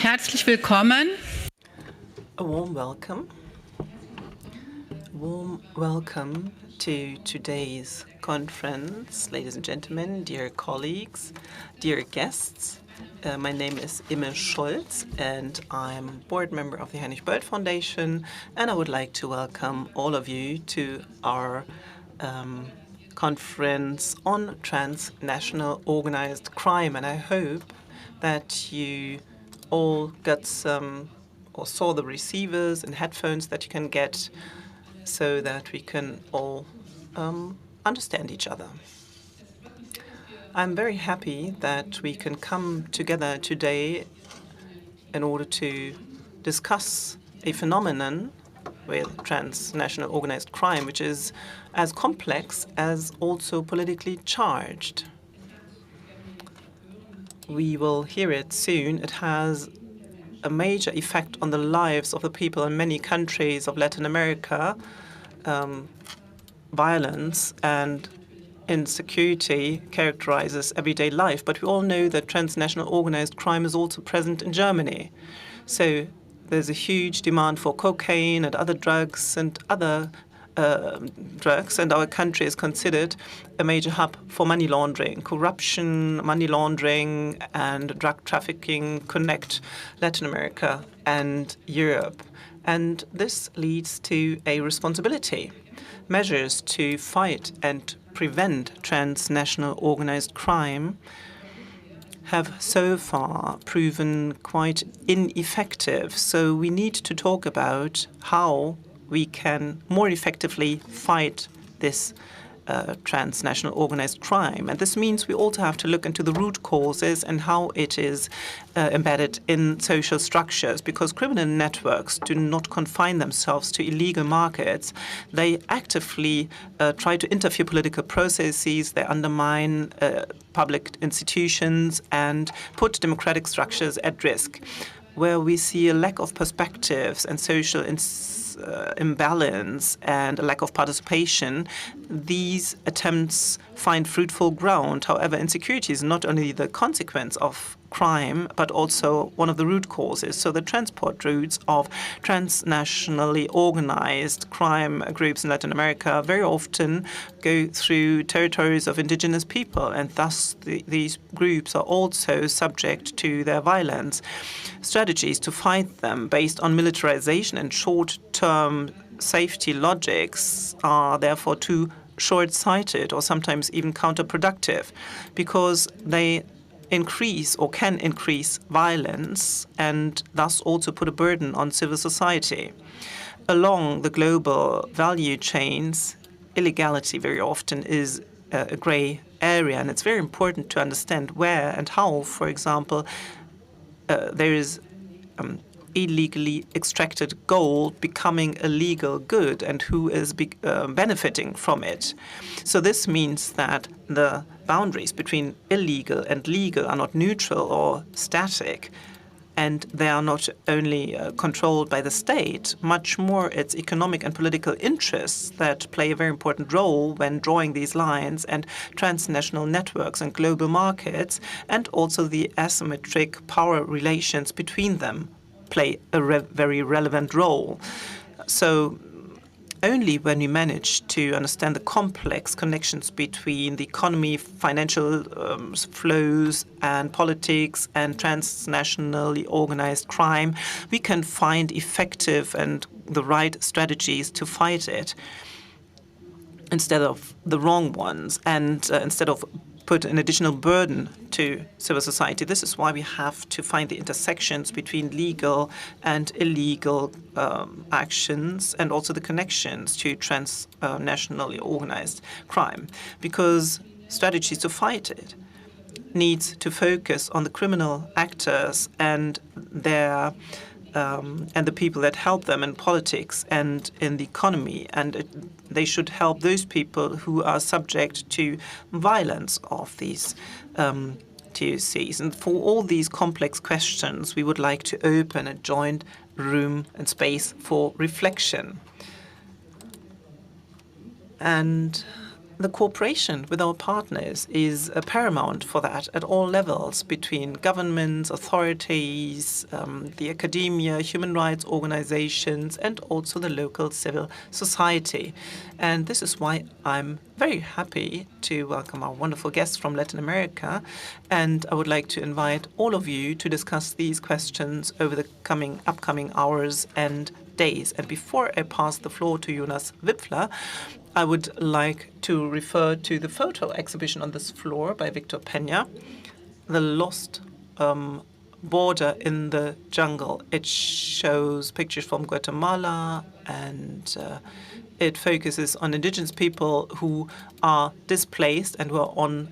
Herzlich willkommen. A warm welcome. Warm welcome to today's conference, ladies and gentlemen, dear colleagues, dear guests. My name is Imme Scholz, and I'm board member of the Heinrich-Böll Foundation, and I would like to welcome all of you to our conference on transnational organized crime. And I hope that you all got some or saw the receivers and headphones that you can get so that we can all understand each other. I'm very happy that we can come together today in order to discuss a phenomenon with transnational organized crime, which is as complex as also politically charged. We will hear it soon. It has a major effect on the lives of the people in many countries of Latin America. Violence and insecurity characterizes everyday life, but we all know that transnational organized crime is also present in Germany. So there's a huge demand for cocaine and other drugs, and our country is considered a major hub for money laundering. Corruption, money laundering, and drug trafficking connect Latin America and Europe. And this leads to a responsibility. Measures to fight and prevent transnational organized crime have so far proven quite ineffective. So we need to talk about how we can more effectively fight this transnational organized crime. And this means we also have to look into the root causes and how it is embedded in social structures, because criminal networks do not confine themselves to illegal markets. They actively try to interfere political processes, they undermine public institutions and put democratic structures at risk. Where we see a lack of perspectives and social imbalance and a lack of participation, these attempts find fruitful ground. However, insecurity is not only the consequence of crime, but also one of the root causes. So the transport routes of transnationally organized crime groups in Latin America very often go through territories of indigenous people, and thus these groups are also subject to their violence. Strategies to fight them based on militarization and short-term safety logics are therefore too short-sighted or sometimes even counterproductive, because they increase or can increase violence and thus also put a burden on civil society. Along the global value chains, illegality very often is a gray area, and it's very important to understand where and how, for example, there is illegally extracted gold becoming a legal good and who is benefiting from it. So this means that the boundaries between illegal and legal are not neutral or static, and they are not only controlled by the state. Much more, it's economic and political interests that play a very important role when drawing these lines, and transnational networks and global markets, and also the asymmetric power relations between them play a very relevant role. So only when we manage to understand the complex connections between the economy, financial flows, and politics and transnationally organized crime, we can find effective and the right strategies to fight it instead of the wrong ones, and instead of put an additional burden to civil society. This is why we have to find the intersections between legal and illegal actions, and also the connections to transnationally organized crime, because strategies to fight it needs to focus on the criminal actors and their and the people that help them in politics and in the economy, and they should help those people who are subject to violence of these TOCs. And for all these complex questions, we would like to open a joint room and space for reflection. And The cooperation with our partners is paramount for that at all levels between governments, authorities, the academia, human rights organizations, and also the local civil society. And this is why I'm very happy to welcome our wonderful guests from Latin America. And I would like to invite all of you to discuss these questions over the upcoming hours and days. And before I pass the floor to Jonas Wipfler, I would like to refer to the photo exhibition on this floor by Victor Peña, The Lost Border in the Jungle. It shows pictures from Guatemala, and it focuses on indigenous people who are displaced and who are on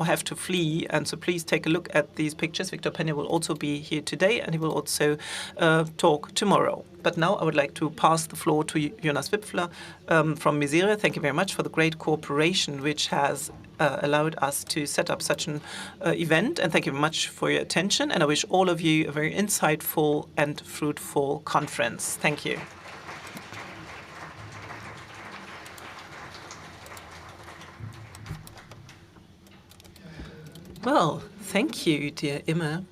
have to flee. And so please take a look at these pictures. Victor Peña will also be here today, and he will also talk tomorrow. But now I would like to pass the floor to Jonas Wipfler from Miseria. Thank you very much for the great cooperation which has allowed us to set up such an event. And thank you very much for your attention. And I wish all of you a very insightful and fruitful conference. Thank you. Well, thank you, dear Imme,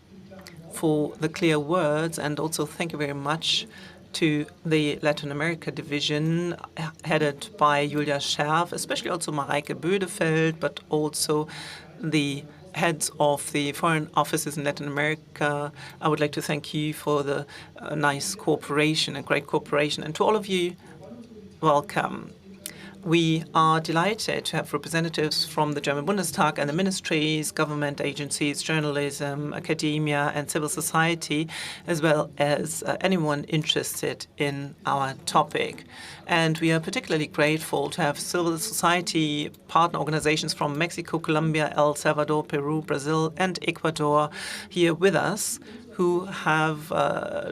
for the clear words, and also thank you very much to the Latin America division headed by Julia Scherf, especially also Mareike Bödefeld, but also the heads of the foreign offices in Latin America. I would like to thank you for the nice cooperation and great cooperation. And to all of you, welcome. We are delighted to have representatives from the German Bundestag and the ministries, government agencies, journalism, academia, and civil society, as well as anyone interested in our topic. And we are particularly grateful to have civil society partner organizations from Mexico, Colombia, El Salvador, Peru, Brazil, and Ecuador here with us, who have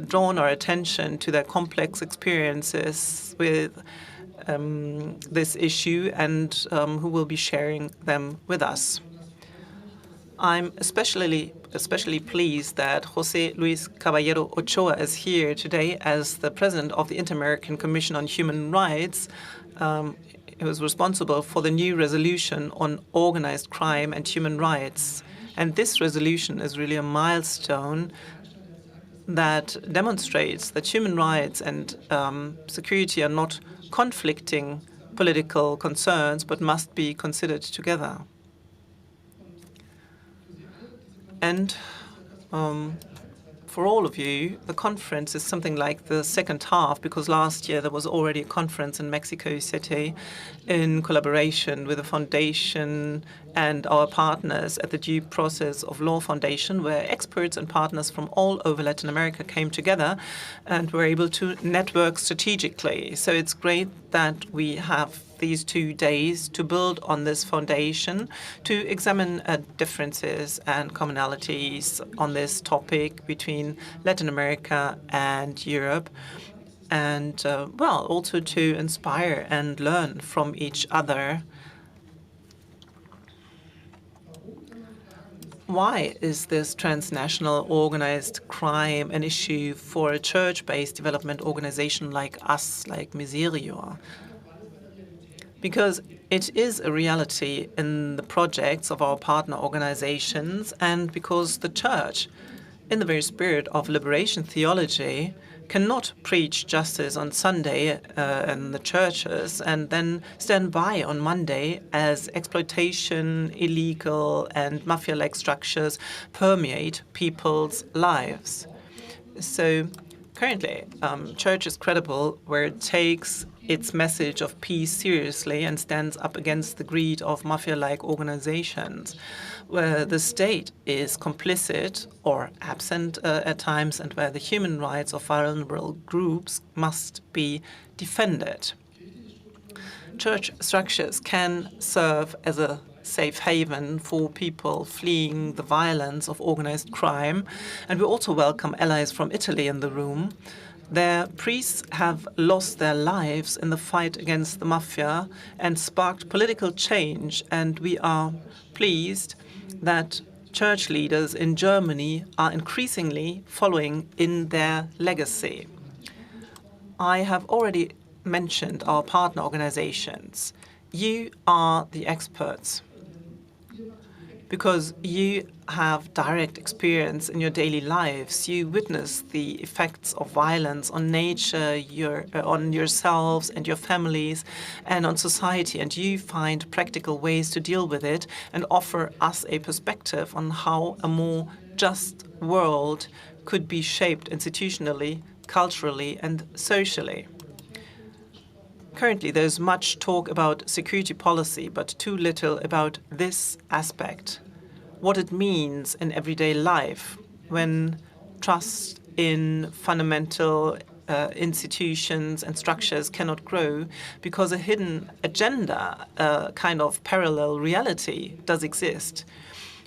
drawn our attention to their complex experiences with this issue, and who will be sharing them with us. I'm especially pleased that José Luis Caballero Ochoa is here today as the president of the Inter-American Commission on Human Rights. He was responsible for the new resolution on organized crime and human rights. And this resolution is really a milestone that demonstrates that human rights and security are not conflicting political concerns, but must be considered together. And for all of you, the conference is something like the second half, because last year there was already a conference in Mexico City in collaboration with the foundation and our partners at the Due Process of Law Foundation, where experts and partners from all over Latin America came together and were able to network strategically. So it's great that we have these 2 days to build on this foundation, to examine differences and commonalities on this topic between Latin America and Europe, and well, also to inspire and learn from each other. Why is this transnational organized crime an issue for a church-based development organization like us, like Miseria? Because it is a reality in the projects of our partner organizations, and because the church, in the very spirit of liberation theology, cannot preach justice on Sunday in the churches and then stand by on Monday as exploitation, illegal, and mafia-like structures permeate people's lives. So currently, church is credible where it takes its message of peace seriously and stands up against the greed of mafia-like organizations, where the state is complicit or absent at times, and where the human rights of vulnerable groups must be defended. Church structures can serve as a safe haven for people fleeing the violence of organized crime, and we also welcome allies from Italy in the room. Their priests have lost their lives in the fight against the mafia and sparked political change, and we are pleased that church leaders in Germany are increasingly following in their legacy. I have already mentioned our partner organizations. You are the experts because you have direct experience in your daily lives. You witness the effects of violence on nature, on yourselves and your families, and on society, and you find practical ways to deal with it and offer us a perspective on how a more just world could be shaped institutionally, culturally, and socially. Currently, there's much talk about security policy, but too little about this aspect, what it means in everyday life when trust in fundamental institutions and structures cannot grow because a hidden agenda, a kind of parallel reality, does exist.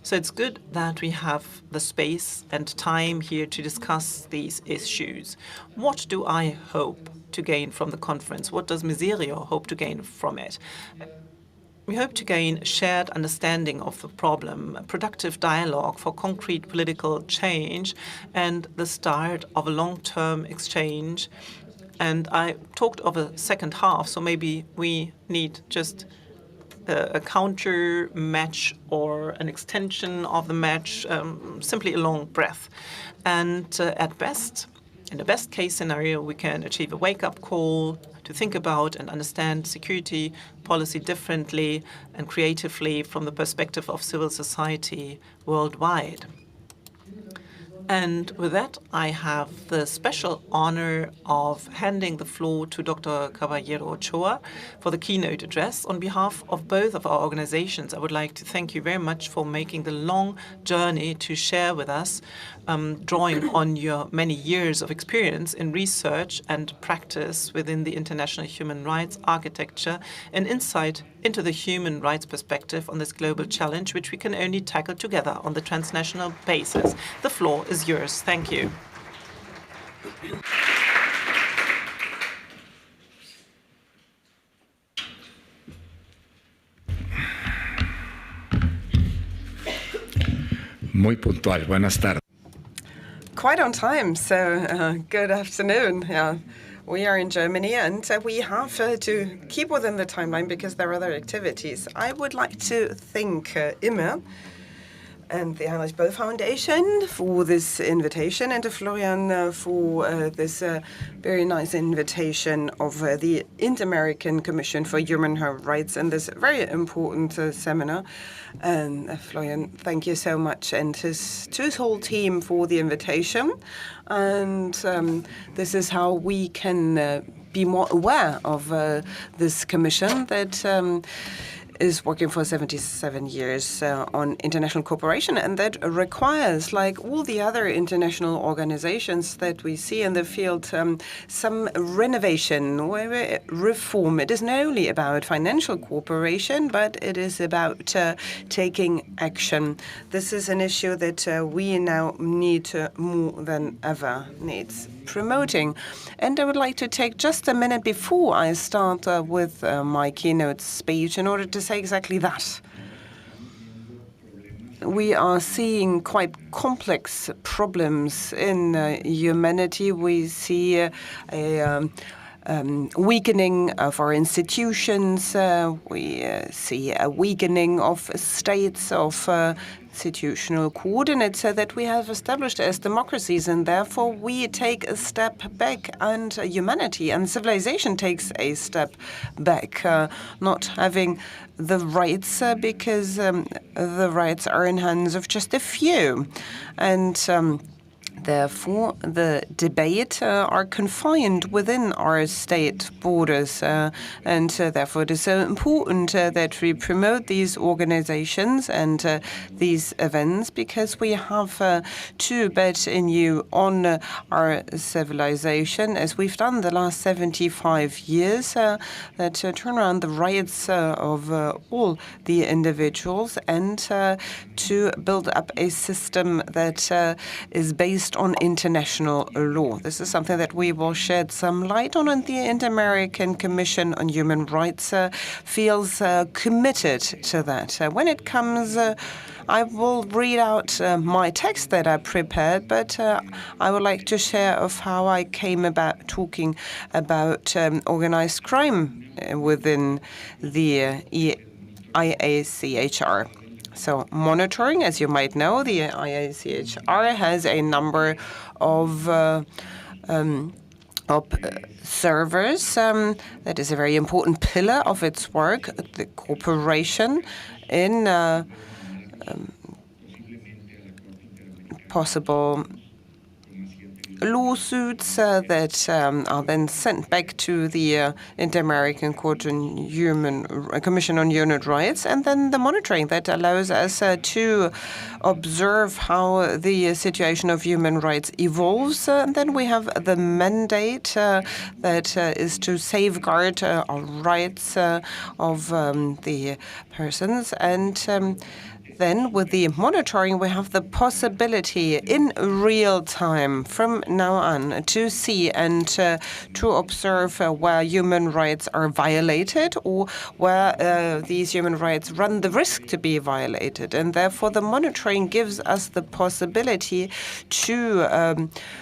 So it's good that we have the space and time here to discuss these issues. What do I hope to gain from the conference? What does Miserio hope to gain from it? We hope to gain a shared understanding of the problem, a productive dialogue for concrete political change, and the start of a long-term exchange. And I talked of a second half, so maybe we need just a counter match or an extension of the match, simply a long breath. And at best, in the best case scenario, we can achieve a wake-up call to think about and understand security policy differently and creatively from the perspective of civil society worldwide. And with that, I have the special honor of handing the floor to Dr. Caballero Ochoa for the keynote address. On behalf of both of our organizations, I would like to thank you very much for making the long journey to share with us, drawing on your many years of experience in research and practice within the international human rights architecture, an insight into the human rights perspective on this global challenge, which we can only tackle together on the transnational basis. The floor is yours. Thank you. Muy puntual. Buenas tardes. Quite on time, so good afternoon. Yeah. We are in Germany, and we have to keep within the timeline because there are other activities. I would like to thank Immer and the Heinrich-Böll Foundation for this invitation, and to Florian for this very nice invitation of the Inter-American Commission for Human Rights and this very important seminar. And Florian, thank you so much, and to his whole team for the invitation. And this is how we can be more aware of this commission that is working for 77 years on international cooperation, and that requires, like all the other international organizations that we see in the field, some renovation or reform. It isn't only about financial cooperation, but it is about taking action. This is an issue that we now need more than ever needs promoting. And I would like to take just a minute before I start with my keynote speech in order to say exactly that. We are seeing quite complex problems in humanity. We see a weakening of our institutions. We see a weakening of states, of institutional coordinates that we have established as democracies, and therefore we take a step back, and humanity and civilization takes a step back, not having the rights because the rights are in hands of just a few. And therefore, the debate are confined within our state borders, and therefore it is so important that we promote these organizations and these events, because we have to bet in you on our civilization, as we've done the last 75 years, that turn around the rights of all the individuals, and to build up a system that is based based on international law. This is something that we will shed some light on, and the Inter-American Commission on Human Rights feels committed to that. When it comes, I will read out my text that I prepared, but I would like to share of how I came about talking about organized crime within the IACHR. So monitoring, as you might know, the IACHR has a number of servers. That is a very important pillar of its work, the cooperation in possible lawsuits that are then sent back to the Inter-American Commission on Human Rights, and then the monitoring that allows us to observe how the situation of human rights evolves. And then we have the mandate that is to safeguard our rights of the persons, and then with the monitoring, we have the possibility in real time from now on to see and to observe where human rights are violated or where these human rights run the risk to be violated. And therefore, the monitoring gives us the possibility to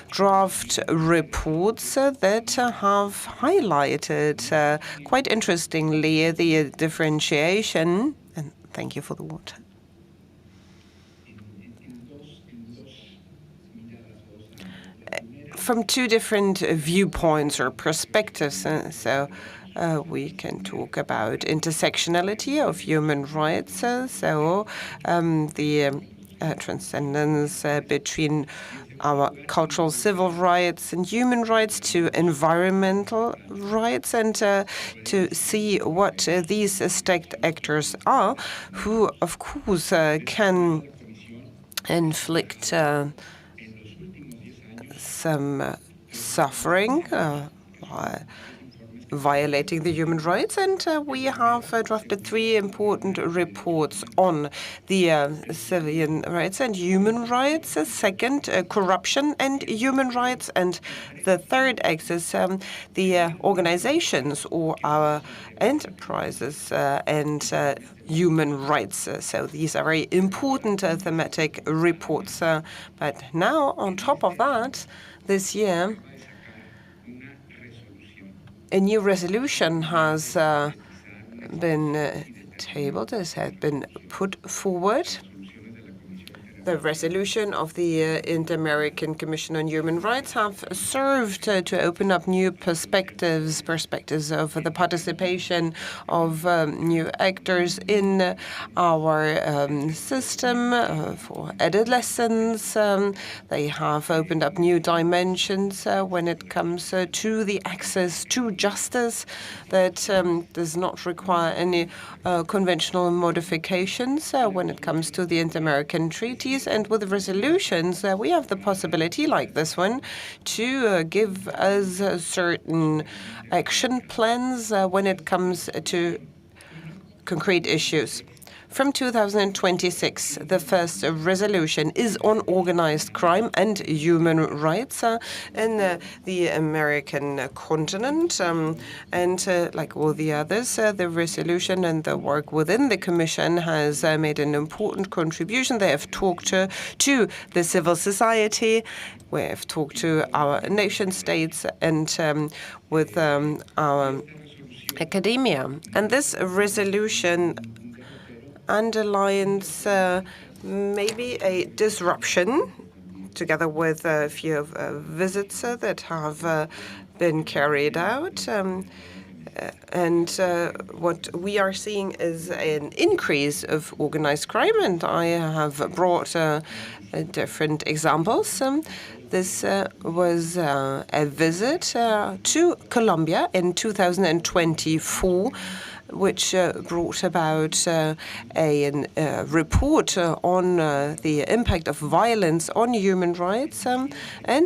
draft reports that have highlighted, quite interestingly, the differentiation. And thank you for the water. From two different viewpoints or perspectives. So we can talk about intersectionality of human rights, the transcendence between our cultural civil rights and human rights to environmental rights, and to see what these state actors are, who, of course, can inflict some suffering violating the human rights, and we have drafted 3 important reports on the civilian rights and human rights. Second, corruption and human rights, and the third axis, the organizations or our enterprises and human rights. So these are very important thematic reports. But now, on top of that, this year, a new resolution has been tabled, has been put forward. The resolution of the Inter-American Commission on Human Rights have served to open up new perspectives of the participation of new actors in our system for adolescents. They have opened up new dimensions when it comes to the access to justice that does not require any conventional modifications when it comes to the Inter-American treaties. And with resolutions, we have the possibility, like this one, to give us certain action plans when it comes to concrete issues. From 2026, the first resolution is on organized crime and human rights in the American continent. And like all the others, the resolution and the work within the Commission has made an important contribution. They have talked to the civil society. We have talked to our nation states and with our academia. And this resolution underlines maybe a disruption, together with a few visits that have been carried out. And what we are seeing is an increase of organized crime, and I have brought different examples. This was a visit to Colombia in 2024, which brought about a report on the impact of violence on human rights. And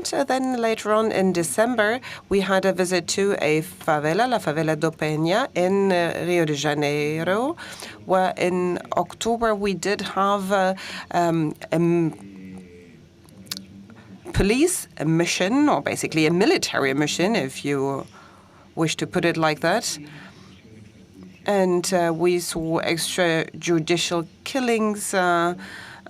then later on in December, we had a visit to a favela, La Favela do Peña, in Rio de Janeiro, where in October we did have police mission, or basically a military mission, if you wish to put it like that. And we saw extrajudicial killings,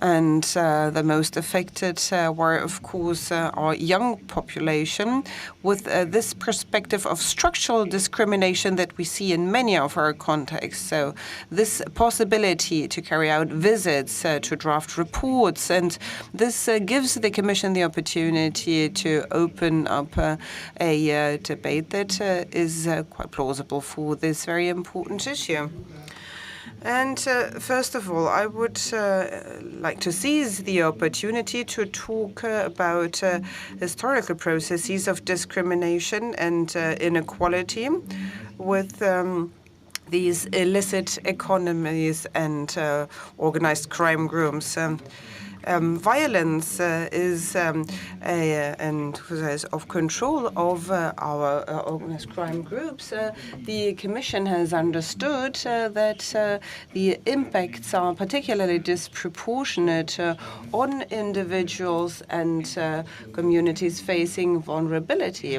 and the most affected were, of course, our young population, with this perspective of structural discrimination that we see in many of our contexts. So this possibility to carry out visits, to draft reports, and this gives the Commission the opportunity to open up a debate that is quite plausible for this very important issue. And first of all, I would like to seize the opportunity to talk about historical processes of discrimination and inequality with these illicit economies and organized crime groups. Violence is an exercise of control of our organized crime groups. The Commission has understood that the impacts are particularly disproportionate on individuals and communities facing vulnerability,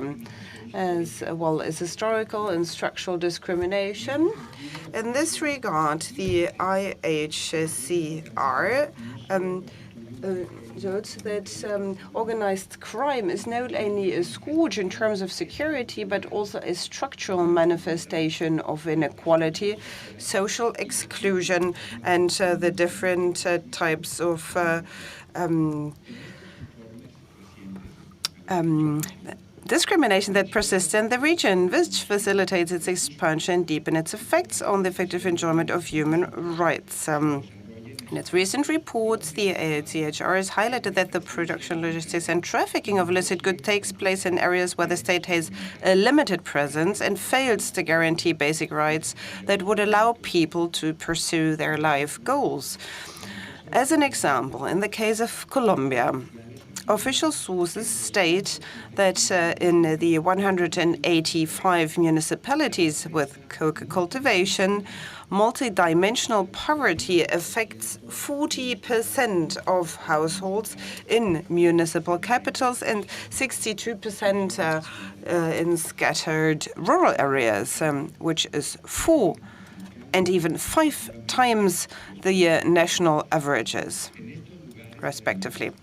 as well as historical and structural discrimination. In this regard, the IHCR notes that organized crime is not only a scourge in terms of security, but also a structural manifestation of inequality, social exclusion, and the different types of discrimination that persists in the region, which facilitates its expansion and deepen its effects on the effective enjoyment of human rights. In its recent reports, the IHCR has highlighted that the production, logistics, and trafficking of illicit goods takes place in areas where the state has a limited presence and fails to guarantee basic rights that would allow people to pursue their life goals. As an example, in the case of Colombia, official sources state that in the 185 municipalities with coca cultivation, multidimensional poverty affects 40% of households in municipal capitals and 62% in scattered rural areas, which is 4 and even 5 times the national averages, respectively.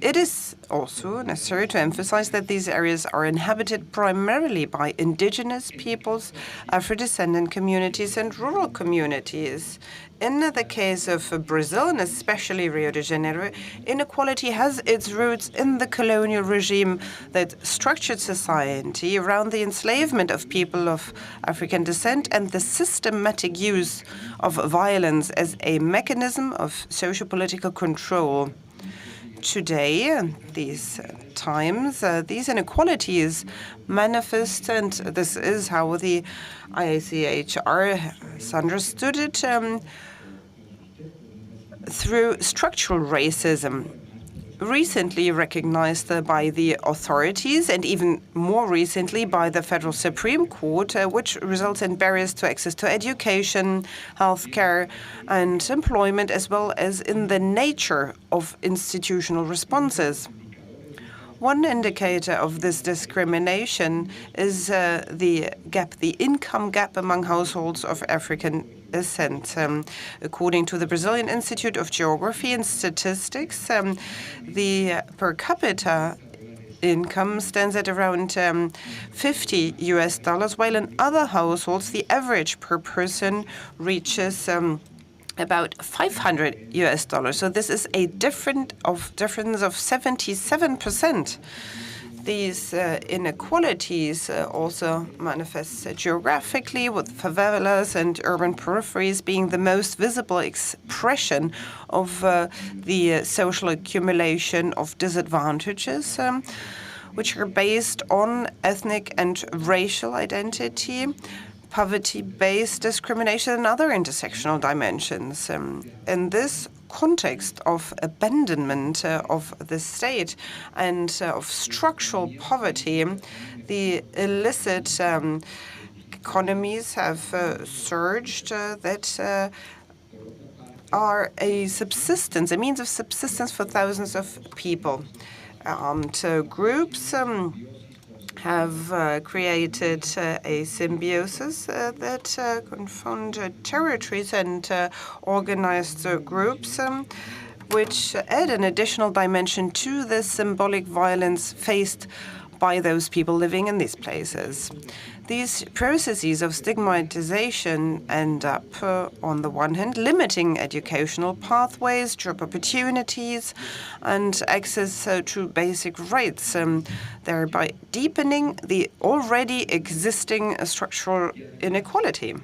It is also necessary to emphasize that these areas are inhabited primarily by indigenous peoples, Afro-descendant communities, and rural communities. In the case of Brazil, and especially Rio de Janeiro, inequality has its roots in the colonial regime that structured society around the enslavement of people of African descent and the systematic use of violence as a mechanism of socio-political control. Today, these times, these inequalities manifest, and this is how the IHCR has understood it, through structural racism, recently recognized by the authorities and even more recently by the Federal Supreme Court, which results in barriers to access to education, healthcare, and employment, as well as in the nature of institutional responses. One indicator of this discrimination is the income gap among households of African descent. According to the Brazilian Institute of Geography and Statistics, the per capita income stands at around $50, while in other households, the average per person reaches about $500. So this is a difference of 77%. These inequalities also manifest geographically, with favelas and urban peripheries being the most visible expression of the social accumulation of disadvantages, which are based on ethnic and racial identity, poverty-based discrimination, and other intersectional dimensions. In this context of abandonment of the state and of structural poverty, the illicit economies have surged that are a subsistence, a means of subsistence for thousands of people. Groups have created a symbiosis that confound territories and organized groups, which add an additional dimension to the symbolic violence faced by those people living in these places. These processes of stigmatization end up, on the one hand, limiting educational pathways, job opportunities, and access to basic rights, thereby deepening the already existing structural inequality.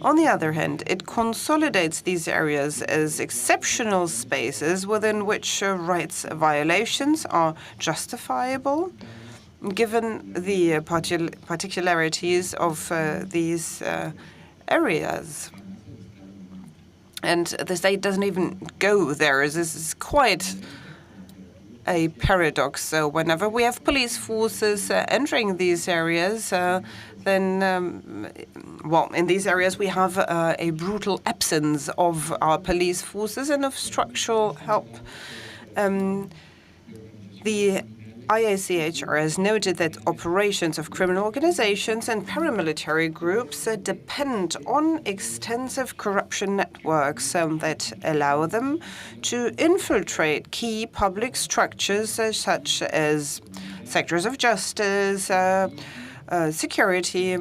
On the other hand, it consolidates these areas as exceptional spaces within which rights violations are justifiable, given the particularities of these areas. And the state doesn't even go there. This is quite a paradox. So whenever we have police forces entering these areas, then, well, in these areas we have a brutal absence of our police forces and of structural help. The IACHR has noted that operations of criminal organizations and paramilitary groups depend on extensive corruption networks that allow them to infiltrate key public structures such as sectors of justice, security,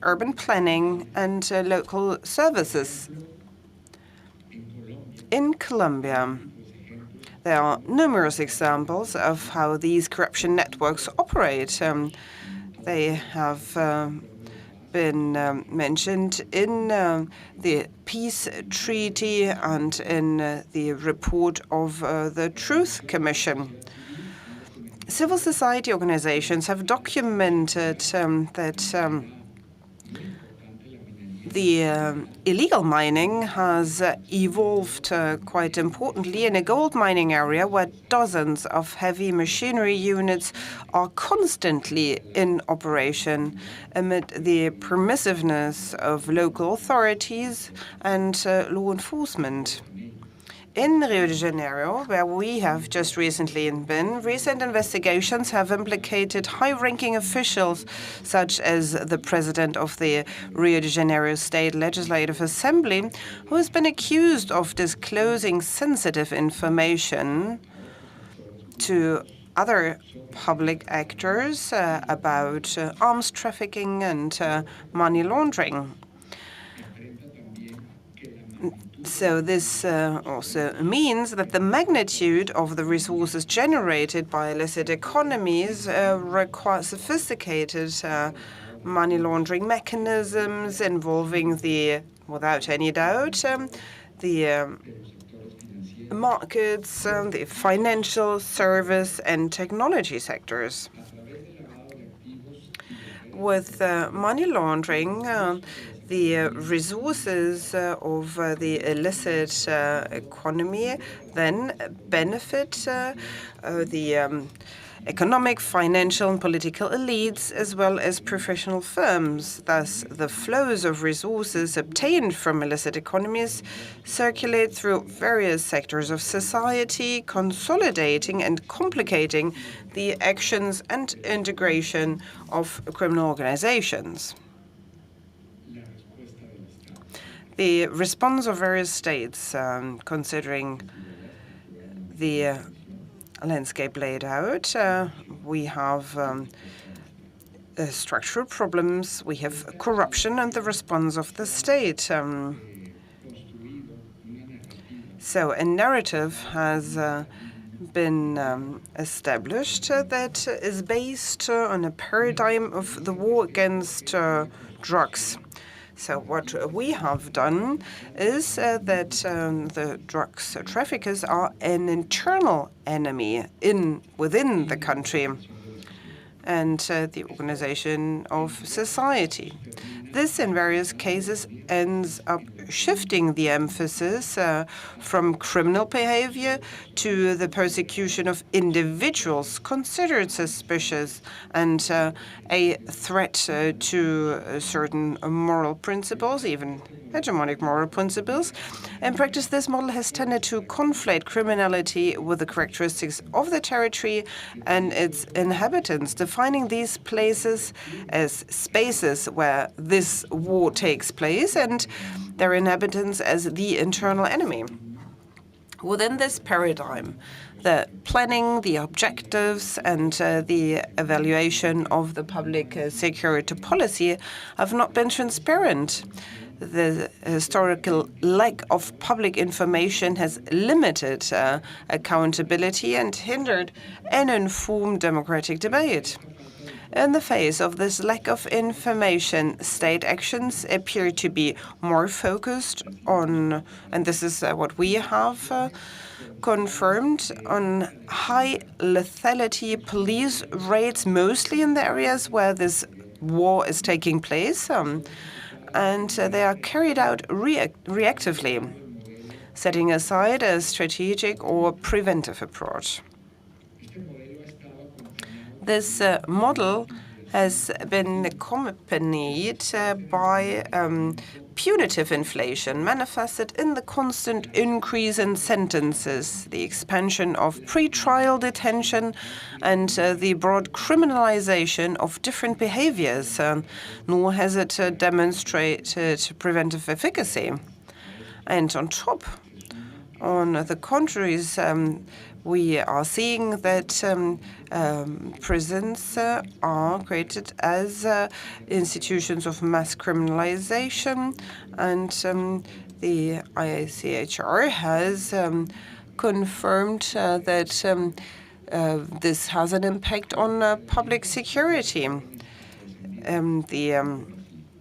urban planning, and local services. In Colombia, there are numerous examples of how these corruption networks operate. They have been mentioned in the peace treaty and in the report of the Truth Commission. Civil society organizations have documented that the illegal mining has evolved quite importantly in a gold mining area where dozens of heavy machinery units are constantly in operation amid the permissiveness of local authorities and law enforcement. In Rio de Janeiro, where we have just recently been, recent investigations have implicated high-ranking officials, such as the president of the Rio de Janeiro State Legislative Assembly, who has been accused of disclosing sensitive information to other public actors about arms trafficking and money laundering. So this also means that the magnitude of the resources generated by illicit economies require sophisticated money laundering mechanisms involving without any doubt, the markets, the financial, service, and technology sectors. With money laundering, the resources of the illicit economy then benefit the economic, financial, and political elites, as well as professional firms. Thus, the flows of resources obtained from illicit economies circulate through various sectors of society, consolidating and complicating the actions and integration of criminal organizations. The response of various states, considering the landscape laid out, we have structural problems, we have corruption, and the response of the state. So a narrative has been established that is based on a paradigm of the war against drugs. So what we have done is that the drugs traffickers are an internal enemy within the country and the organization of society. This, in various cases, ends up shifting the emphasis from criminal behavior to the persecution of individuals considered suspicious and a threat to certain moral principles, even hegemonic moral principles. In practice, this model has tended to conflate criminality with the characteristics of the territory and its inhabitants, defining these places as spaces where this war takes place and their inhabitants as the internal enemy. Within this paradigm, the planning, the objectives, and the evaluation of the public security policy have not been transparent. The historical lack of public information has limited accountability and hindered an informed democratic debate. In the face of this lack of information, state actions appear to be more focused on, and this is what we have confirmed, on high lethality police raids, mostly in the areas where this war is taking place. And they are carried out reactively, setting aside a strategic or preventive approach. This model has been accompanied by punitive inflation, manifested in the constant increase in sentences, the expansion of pre-trial detention, and the broad criminalization of different behaviors, nor has it demonstrated preventive efficacy. And on top, on the contraries, we are seeing that prisons are created as institutions of mass criminalization, and the ICHR has confirmed that this has an impact on public security. The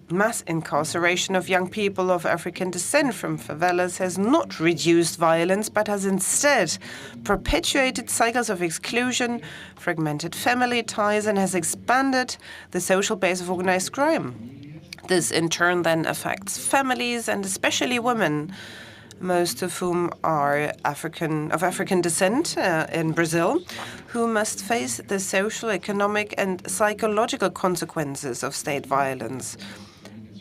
mass incarceration of young people of African descent from favelas has not reduced violence, but has instead perpetuated cycles of exclusion, fragmented family ties, and has expanded the social base of organized crime. This, in turn, then affects families, and especially women, most of whom are of African descent in Brazil, who must face the social, economic, and psychological consequences of state violence.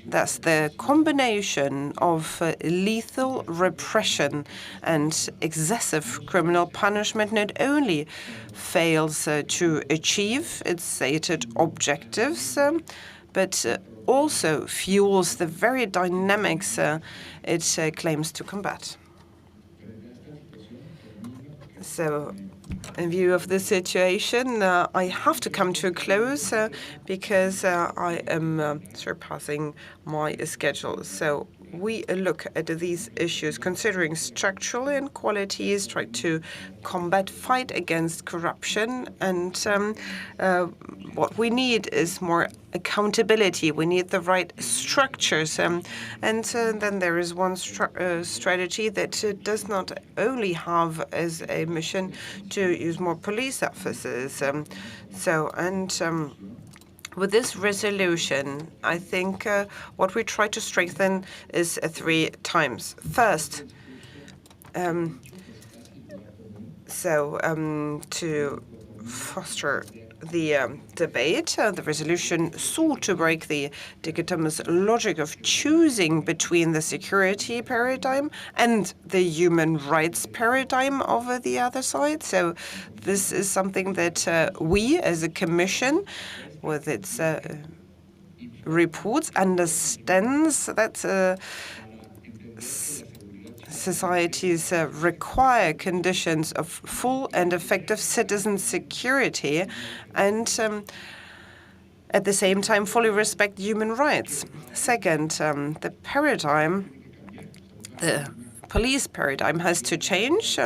Thus, the combination of lethal repression and excessive criminal punishment not only fails to achieve its stated objectives, but also fuels the very dynamics it claims to combat. So, in view of this situation, I have to come to a close because I am surpassing my schedule. So we look at these issues considering structural inequalities, try to fight against corruption, and what we need is more accountability. We need the right structures, and then there is one strategy that does not only have as a mission to use more police officers. With this resolution, I think what we try to strengthen is 3 times. First, to foster the debate, the resolution sought to break the dichotomous logic of choosing between the security paradigm and the human rights paradigm over the other side. So this is something that we, as a commission, with its reports, understands that societies require conditions of full and effective citizen security and at the same time fully respect human rights. Second, the police paradigm has to change.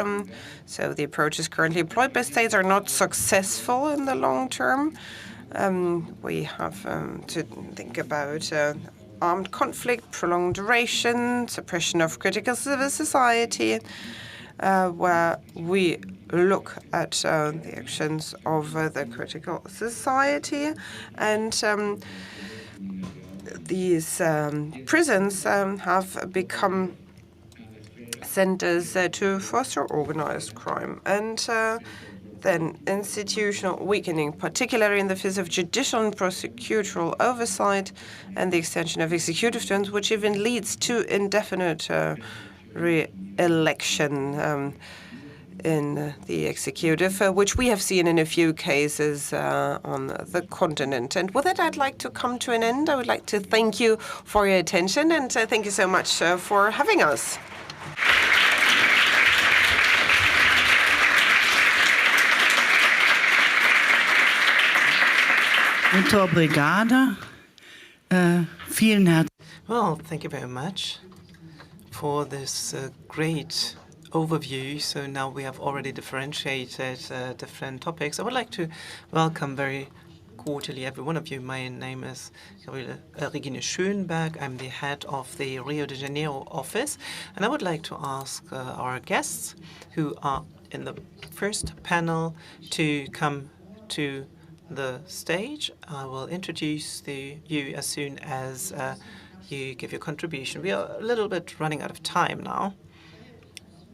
So the approaches currently employed by states are not successful in the long term. We have to think about armed conflict, prolonged duration, suppression of critical civil society, where we look at the actions of the critical society, and these prisons have become centers to foster organized crime and then institutional weakening, particularly in the face of judicial and prosecutorial oversight and the extension of executive terms, which even leads to indefinite re-election in the executive, which we have seen in a few cases on the continent. And with that, I'd like to come to an end. I would like to thank you for your attention, and thank you so much for having us. Muito obrigada. Vielen herzlichen Dank. Well, thank you very much for this great overview. So now we have already differentiated different topics. I would like to welcome very cordially every one of you. My name is Regine Schönberg. I'm the head of the Rio de Janeiro office. And I would like to ask our guests who are in the first panel to come to the stage. I will introduce you as soon as you give your contribution. We are a little bit running out of time now,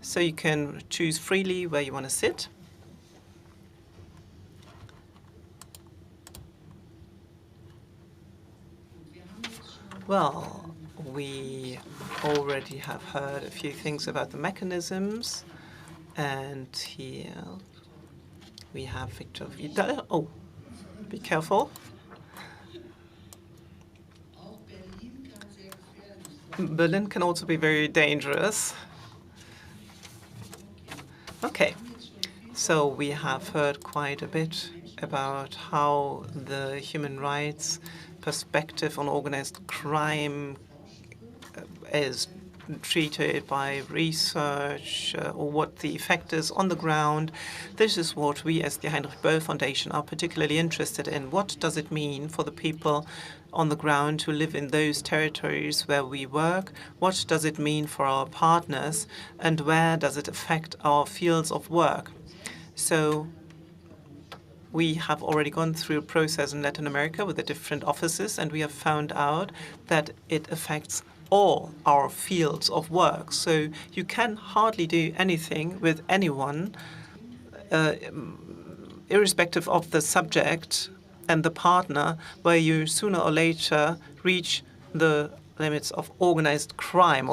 so you can choose freely where you want to sit. Well, we already have heard a few things about the mechanisms, and here we have Victor Vidal. Oh, be careful. Berlin can also be very dangerous. Okay, so we have heard quite a bit about how the human rights perspective on organized crime is treated by research or what the effect is on the ground. This is what we as the Heinrich-Böll Foundation are particularly interested in. What does it mean for the people on the ground who live in those territories where we work? What does it mean for our partners? And where does it affect our fields of work? So we have already gone through a process in Latin America with the different offices, and we have found out that it affects all our fields of work. So you can hardly do anything with anyone, irrespective of the subject and the partner, where you sooner or later reach the limits of organized crime.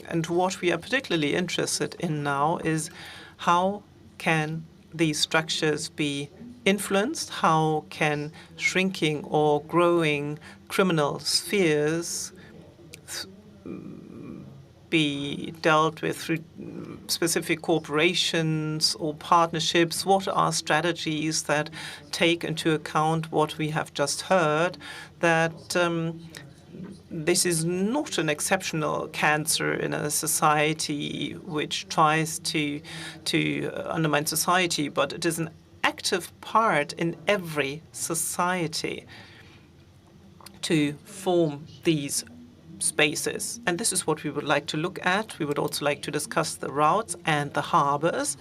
And what we are particularly interested in now is how can these structures be influenced? How can shrinking or growing criminal spheres be dealt with through specific corporations or partnerships? What are strategies that take into account what we have just heard, that this is not an exceptional cancer in a society which tries to undermine society, but it is an active part in every society to form these spaces. And this is what we would like to look at. We would also like to discuss the routes and the harbors,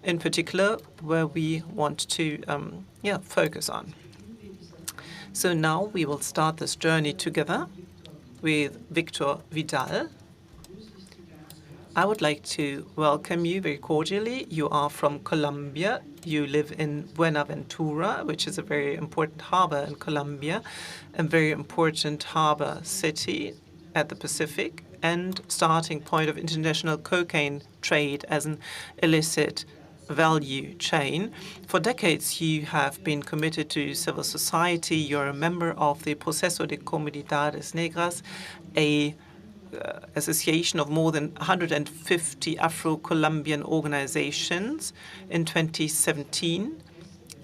in particular, where we want to focus on. So now we will start this journey together with Victor Vidal. I would like to welcome you very cordially. You are from Colombia. You live in Buenaventura, which is a very important harbor in Colombia, a very important harbor city at the Pacific, and starting point of international cocaine trade as an illicit value chain. For decades, you have been committed to civil society. You're a member of the Proceso de Comunidades Negras, a association of more than 150 Afro-Colombian organizations. In 2017,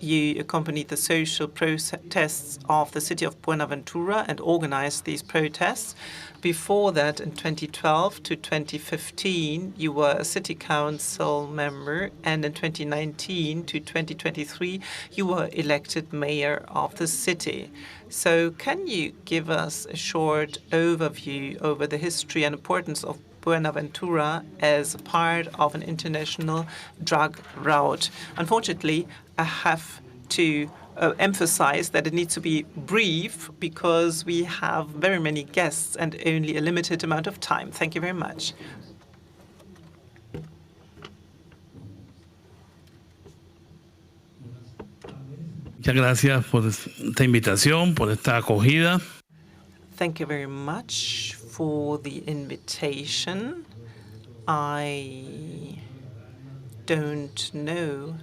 you accompanied the social protests of the city of Buenaventura and organized these protests. Before that, in 2012 to 2015, you were a city council member, and in 2019 to 2023, you were elected mayor of the city. So can you give us a short overview over the history and importance of Buenaventura as part of an international drug route? Unfortunately, I have to emphasize that it needs to be brief because we have very many guests and only a limited amount of time. Thank you very much. Muchas gracias por esta invitación, por esta acogida. Thank you very much for the invitation. I don't know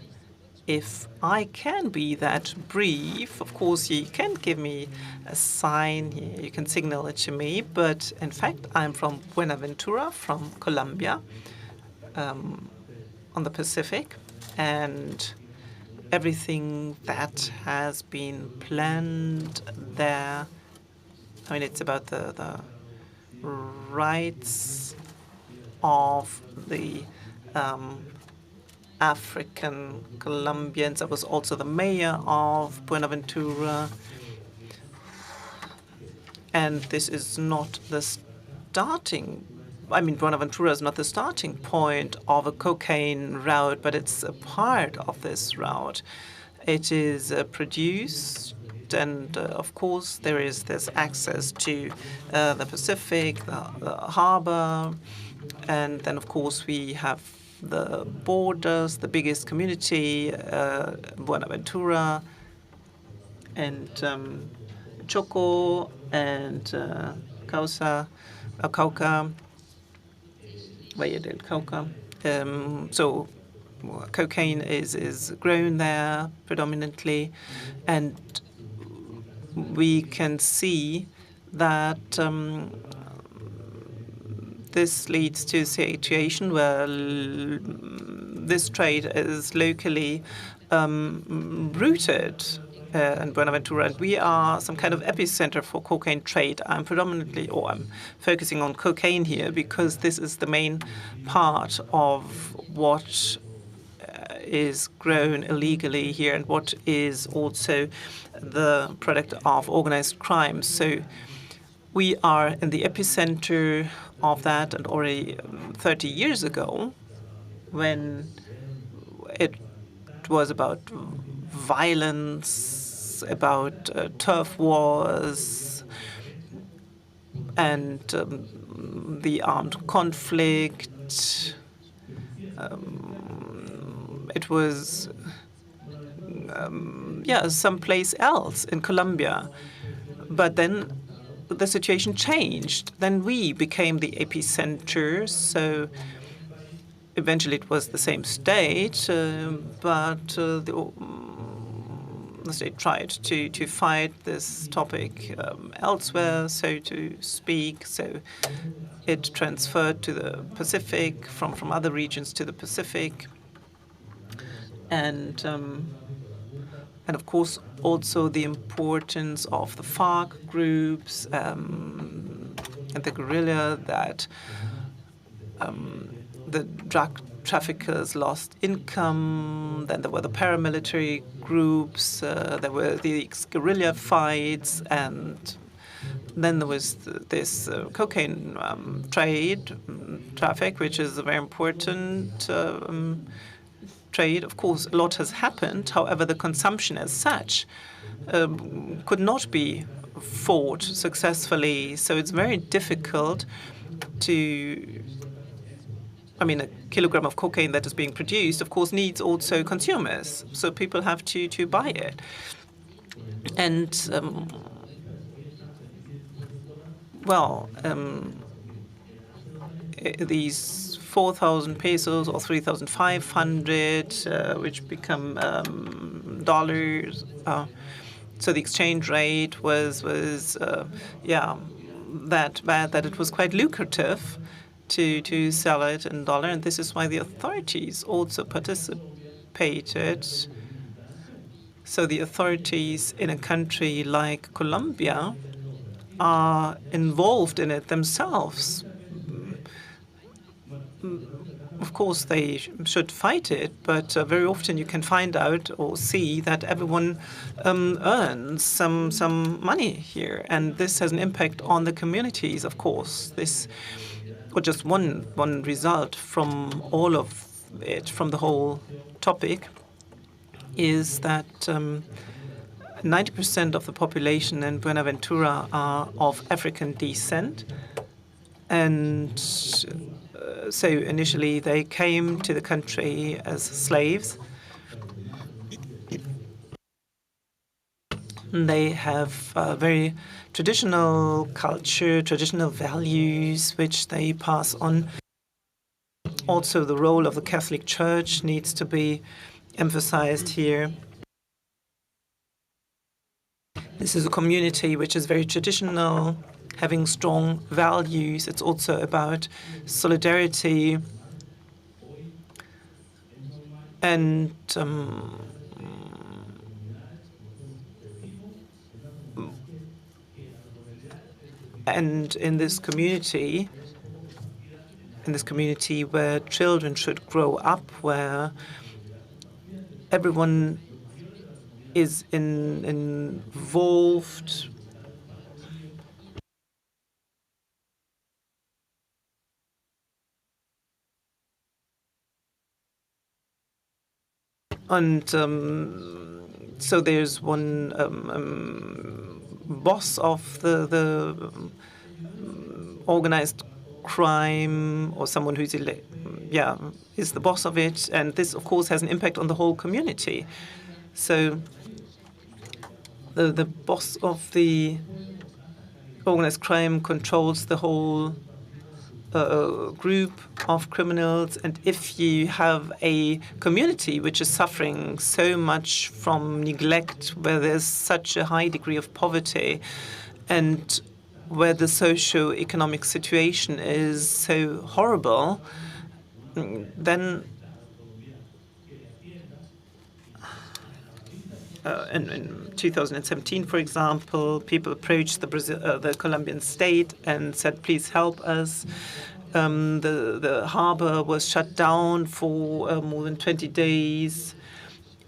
if I can be that brief. Of course, you can give me a sign here, you can signal it to me, but in fact, I'm from Buenaventura, from Colombia, on the Pacific, and everything that has been planned there, I mean, it's about the rights of the African Colombians. I was also the mayor of Buenaventura. And this is not the starting, I mean, Buenaventura is not the starting point of a cocaine route, but it's a part of this route. It is produced, and of course, there is this access to the Pacific, the harbor, and then, of course, we have the borders, the biggest community, Buenaventura, and Choco, and Cauca, Valle del Cauca. So cocaine is grown there predominantly, and we can see that this leads to a situation where this trade is locally rooted in Buenaventura, and we are some kind of epicenter for cocaine trade. I'm focusing on cocaine here because this is the main part of what is grown illegally here and what is also the product of organized crime. So we are in the epicenter of that, and already 30 years ago, when it was about violence, about turf wars, and the armed conflict, it was someplace else in Colombia. But then the situation changed. Then we became the epicenter. So eventually it was the same state, but the state tried to fight this topic elsewhere, so to speak. So it transferred to the Pacific, from other regions to the Pacific. And of course, also the importance of the FARC groups and the guerrilla, that the drug traffickers lost income. Then there were the paramilitary groups. There were the guerrilla fights, and then there was this cocaine traffic, which is a very important trade. Of course, a lot has happened. However, the consumption as such could not be fought successfully. So it's very difficult to, I mean, a kilogram of cocaine that is being produced, of course, needs also consumers. So people have to buy it. And, these 4,000 pesos or 3,500, which become dollars. So the exchange rate was that bad that it was quite lucrative to sell it in dollar, and this is why the authorities also participated. So the authorities in a country like Colombia are involved in it themselves. Of course, they should fight it, but very often you can find out or see that everyone earns some money here, and this has an impact on the communities. Of course, this was just one result from all of it, from the whole topic, is that 90% of the population in Buenaventura are of African descent. And so initially they came to the country as slaves. They have very traditional culture, traditional values, which they pass on. Also, the role of the Catholic Church needs to be emphasized here. This is a community which is very traditional, having strong values. It's also about solidarity and in this community where children should grow up, where everyone is involved. And so there's one boss of the organized crime, or someone who's is the boss of it, and this of course has an impact on the whole community. So the boss of the organized crime controls the whole group of criminals, and if you have a community which is suffering so much from neglect, where there's such a high degree of poverty, and where the socio-economic situation is so horrible, then in 2017, for example, people approached the Colombian state and said, please help us. The harbor was shut down for more than 20 days.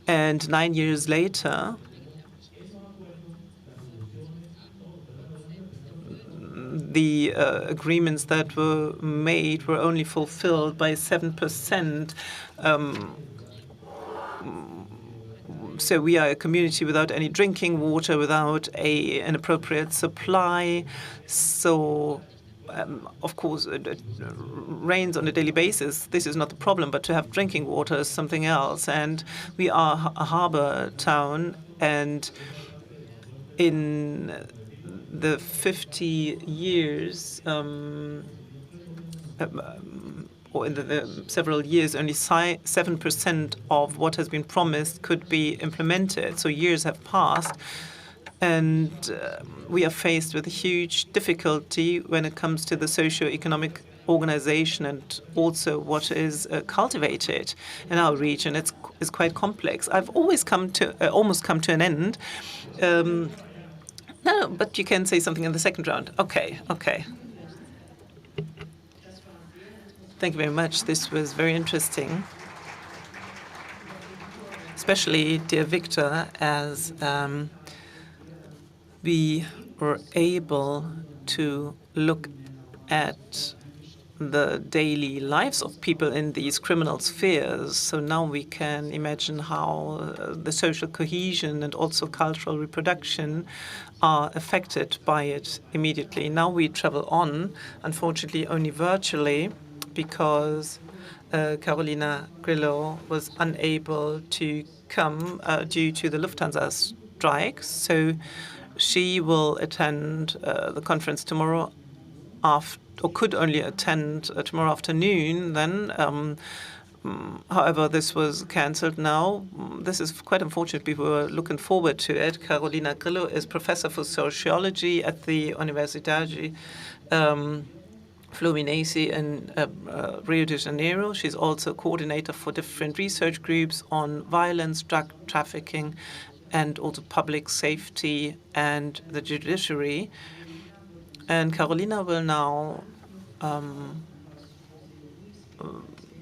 And 9 years later, the agreements that were made were only fulfilled by 7%. So we are a community without any drinking water, without an appropriate supply. So, of course, it rains on a daily basis. This is not the problem, but to have drinking water is something else. And we are a harbor town, and in the 50 years, or in the several years, only 7% of what has been promised could be implemented. So years have passed, and we are faced with a huge difficulty when it comes to the socio-economic organization and also what is cultivated in our region. It's quite complex. I've almost come to an end. No, but you can say something in the second round. Okay. Thank you very much. This was very interesting, especially, dear Victor, as we were able to look at the daily lives of people in these criminal spheres. So now we can imagine how the social cohesion and also cultural reproduction are affected by it immediately. Now we travel on, unfortunately only virtually, because Carolina Grillo was unable to come due to the Lufthansa strike. So she will attend the conference tomorrow or could only attend tomorrow afternoon then. However, this was cancelled now. This is quite unfortunate. People were looking forward to it. Carolina Grillo is professor for sociology at the Universidade Fluminense in Rio de Janeiro. She's also coordinator for different research groups on violence, drug trafficking, and also public safety and the judiciary. And Carolina will now,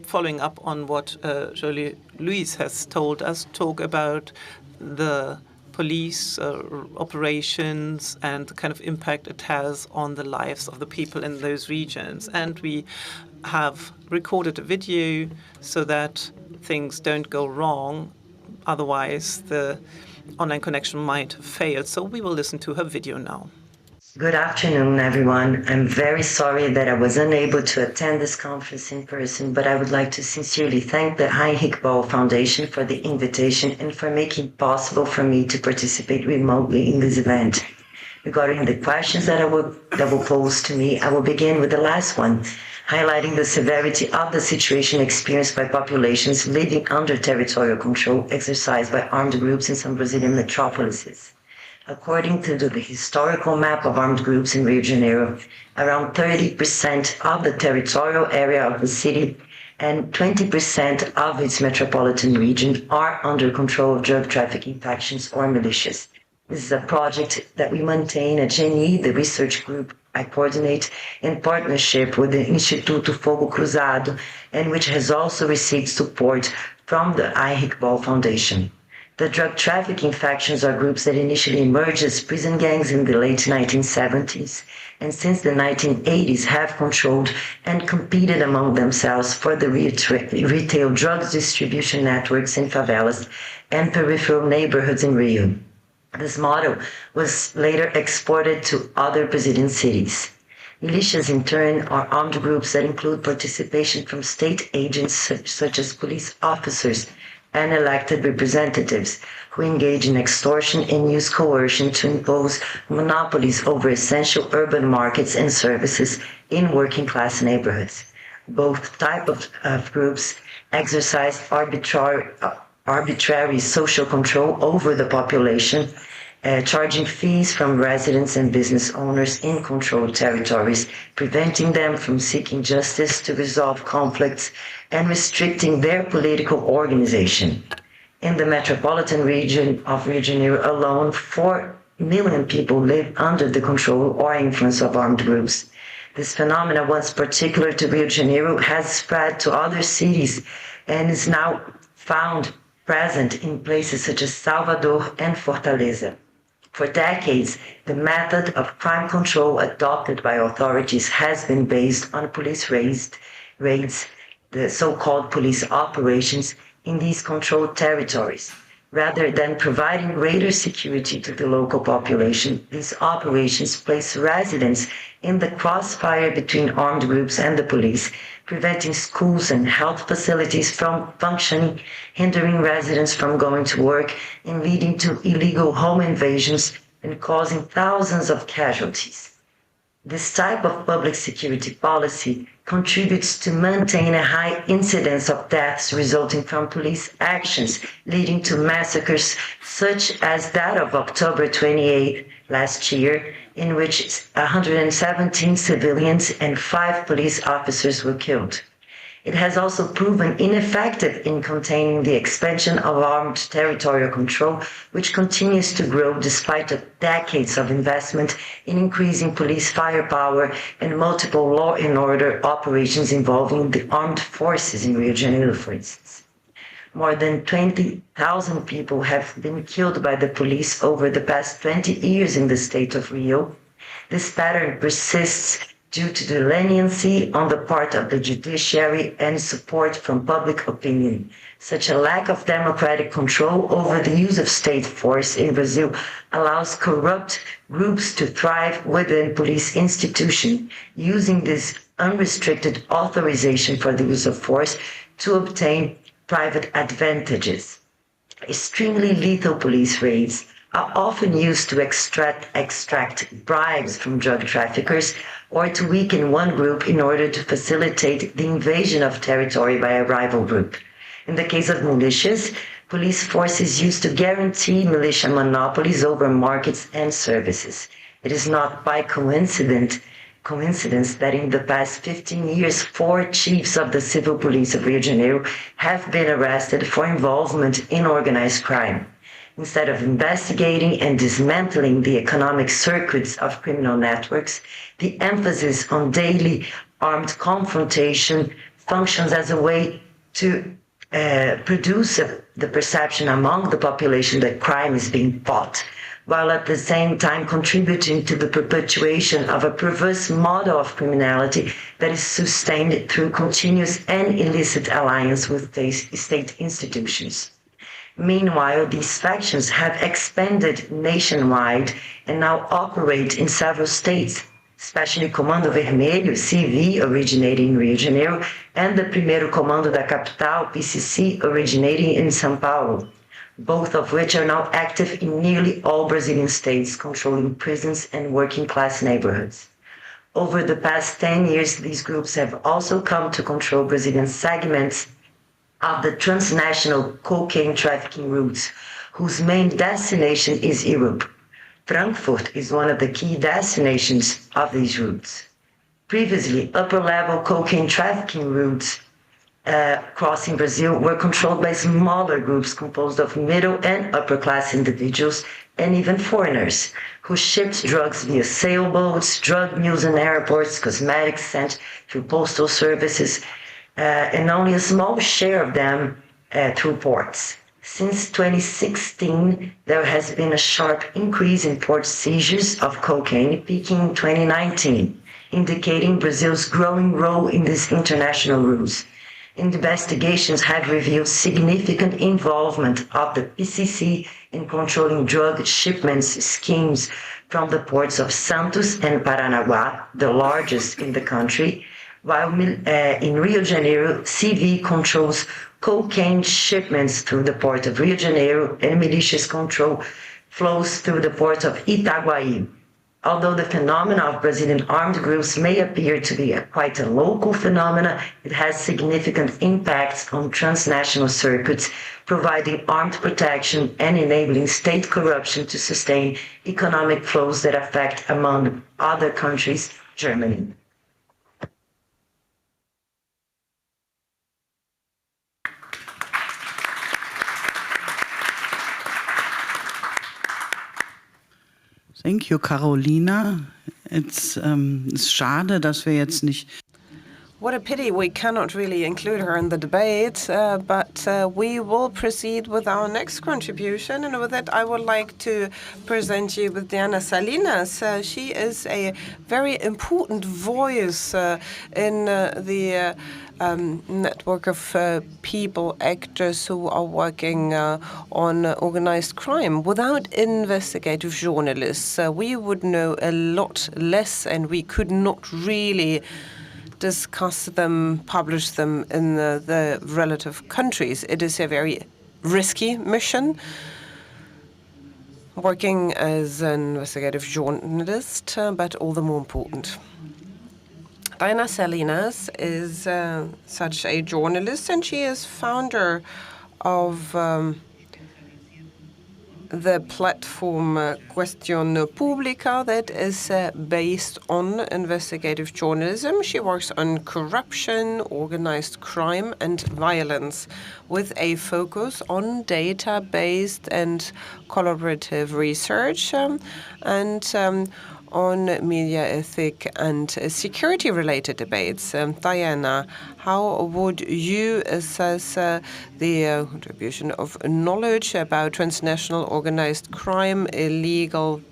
following up on what Jolie Luis has told us, talk about the police operations and the kind of impact it has on the lives of the people in those regions. And we have recorded a video so that things don't go wrong. Otherwise, the online connection might fail. So we will listen to her video now. Good afternoon, everyone. I'm very sorry that I was unable to attend this conference in person, but I would like to sincerely thank the Heinrich-Böll Foundation for the invitation and for making it possible for me to participate remotely in this event. Regarding the questions that were posed to me, I will begin with the last one, highlighting the severity of the situation experienced by populations living under territorial control exercised by armed groups in some Brazilian metropolises. According to the historical map of armed groups in Rio de Janeiro, around 30% of the territorial area of the city and 20% of its metropolitan region are under control of drug trafficking factions or militias. This is a project that we maintain at GNI, the research group I coordinate, in partnership with the Instituto Fogo Cruzado, and which has also received support from the Heinrich-Böll Foundation. The drug trafficking factions are groups that initially emerged as prison gangs in the late 1970s, and since the 1980s have controlled and competed among themselves for the retail drugs distribution networks in favelas and peripheral neighborhoods in Rio. This model was later exported to other Brazilian cities. Militias, in turn, are armed groups that include participation from state agents such as police officers and elected representatives who engage in extortion and use coercion to impose monopolies over essential urban markets and services in working-class neighborhoods. Both types of groups exercise arbitrary social control over the population, charging fees from residents and business owners in controlled territories, preventing them from seeking justice to resolve conflicts, and restricting their political organization. In the metropolitan region of Rio de Janeiro alone, 4 million people live under the control or influence of armed groups. This phenomenon, once particular to Rio de Janeiro, has spread to other cities and is now found present in places such as Salvador and Fortaleza. For decades, the method of crime control adopted by authorities has been based on police raids, the so-called police operations in these controlled territories. Rather than providing greater security to the local population, these operations place residents in the crossfire between armed groups and the police, preventing schools and health facilities from functioning, hindering residents from going to work, and leading to illegal home invasions and causing thousands of casualties. This type of public security policy contributes to maintain a high incidence of deaths resulting from police actions, leading to massacres such as that of October 28 last year, in which 117 civilians and 5 police officers were killed. It has also proven ineffective in containing the expansion of armed territorial control, which continues to grow despite decades of investment in increasing police firepower and multiple law and order operations involving the armed forces in Rio de Janeiro, for instance. More than 20,000 people have been killed by the police over the past 20 years in the state of Rio. This pattern persists due to the leniency on the part of the judiciary and support from public opinion. Such a lack of democratic control over the use of state force in Brazil allows corrupt groups to thrive within police institutions, using this unrestricted authorization for the use of force to obtain private advantages. Extremely lethal police raids are often used to extract bribes from drug traffickers or to weaken one group in order to facilitate the invasion of territory by a rival group. In the case of militias, police forces used to guarantee militia monopolies over markets and services. It is not by coincidence that in the past 15 years, 4 chiefs of the civil police of Rio de Janeiro have been arrested for involvement in organized crime. Instead of investigating and dismantling the economic circuits of criminal networks, the emphasis on daily armed confrontation functions as a way to produce the perception among the population that crime is being fought, while at the same time contributing to the perpetuation of a perverse model of criminality that is sustained through continuous and illicit alliance with state institutions. Meanwhile, these factions have expanded nationwide and now operate in several states, especially Comando Vermelho, CV, originating in Rio de Janeiro, and the Primeiro Comando da Capital, PCC, originating in São Paulo, both of which are now active in nearly all Brazilian states, controlling prisons and working-class neighborhoods. Over the past 10 years, these groups have also come to control Brazilian segments of the transnational cocaine trafficking routes, whose main destination is Europe. Frankfurt is one of the key destinations of these routes. Previously, upper-level cocaine trafficking routes crossing Brazil were controlled by smaller groups composed of middle and upper-class individuals and even foreigners who shipped drugs via sailboats, drug mules in airports, cosmetics sent through postal services, and only a small share of them through ports. Since 2016, there has been a sharp increase in port seizures of cocaine, peaking in 2019, indicating Brazil's growing role in these international routes. Investigations have revealed significant involvement of the PCC in controlling drug shipments schemes from the ports of Santos and Paranaguá, the largest in the country, while in Rio de Janeiro, CV controls cocaine shipments through the port of Rio de Janeiro and militias control flows through the port of Itaguaí. Although the phenomena of Brazilian armed groups may appear to be quite a local phenomena, it has significant impacts on transnational circuits, providing armed protection and enabling state corruption to sustain economic flows that affect, among other countries, Germany. Thank you, Carolina. It's schade, dass wir jetzt nicht. What a pity we cannot really include her in the debate, but we will proceed with our next contribution. And with that, I would like to present you with Diana Salinas. She is a very important voice in the network of people, actors who are working on organized crime. Without investigative journalists, we would know a lot less, and we could not really discuss them, publish them in the relative countries. It is a very risky mission, working as an investigative journalist, but all the more important. Diana Salinas is such a journalist, and she is founder of the platform Cuestión Pública that is based on investigative journalism. She works on corruption, organized crime, and violence with a focus on data-based and collaborative research and on media ethic and security-related debates. Diana, how would you assess the contribution of knowledge about transnational organized crime, illegal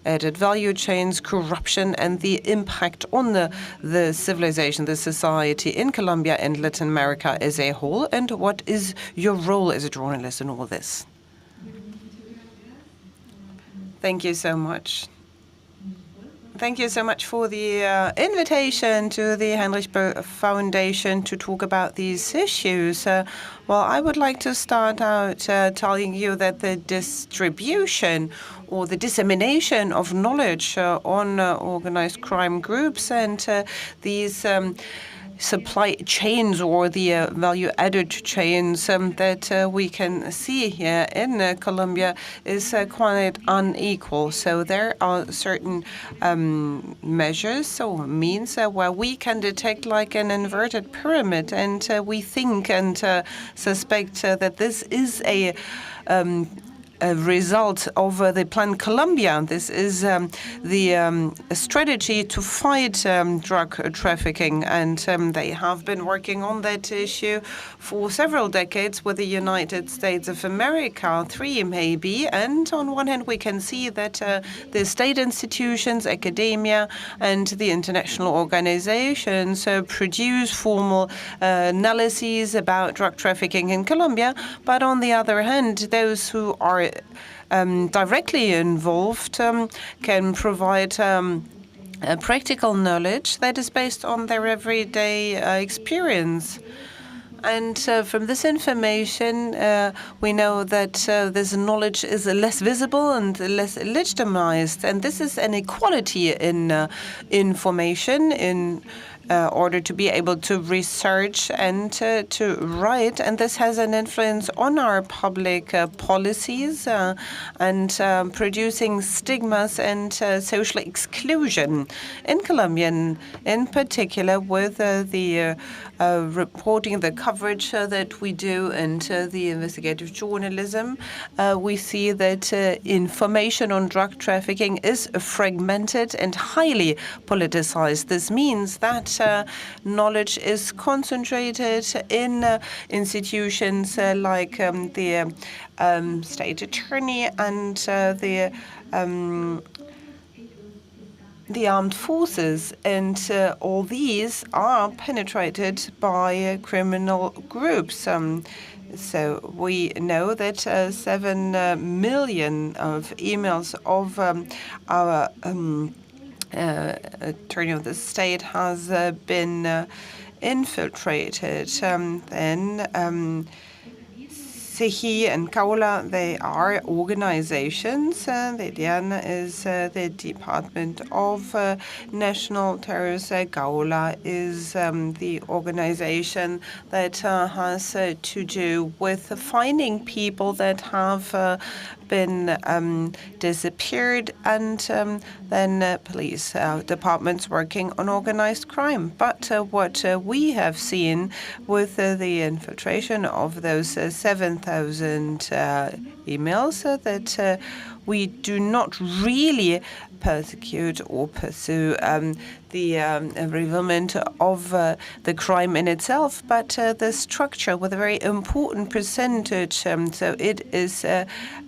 added value chains, corruption, and the impact on the civilization, the society in Colombia and Latin America as a whole? And what is your role as a journalist in all this? Thank you so much. Thank you so much for the invitation to the Heinrich-Böll Foundation to talk about these issues. Well, I would like to start out telling you that the distribution or the dissemination of knowledge on organized crime groups and these supply chains or the value-added chains that we can see here in Colombia is quite unequal. So there are certain measures or means where we can detect like an inverted pyramid, and we think and suspect that this is a result of the Plan Colombia. This is the strategy to fight drug trafficking, and they have been working on that issue for several decades with the United States of America, 3 maybe. And on one hand, we can see that the state institutions, academia, and the international organizations produce formal analyses about drug trafficking in Colombia. But on the other hand, those who are directly involved can provide practical knowledge that is based on their everyday experience. And from this information, we know that this knowledge is less visible and less legitimized. And this is an equality in information, in order to be able to research and to write. And this has an influence on our public policies and producing stigmas and social exclusion in Colombia, in particular with the reporting, the coverage that we do, and the investigative journalism. We see that information on drug trafficking is fragmented and highly politicized. This means that knowledge is concentrated in institutions like the state attorney and the armed forces, and all these are penetrated by criminal groups. So we know that 7 million of emails of our attorney of the state has been infiltrated. Then SEHI and Gaula, they are organizations. The DIAN is the Department of National Terrorism. Gaula is the organization that has to do with finding people that have been disappeared, and then police departments working on organized crime. But what we have seen with the infiltration of those 7,000 emails, that we do not really persecute or pursue the revealment of the crime in itself, but the structure with a very important percentage. So it is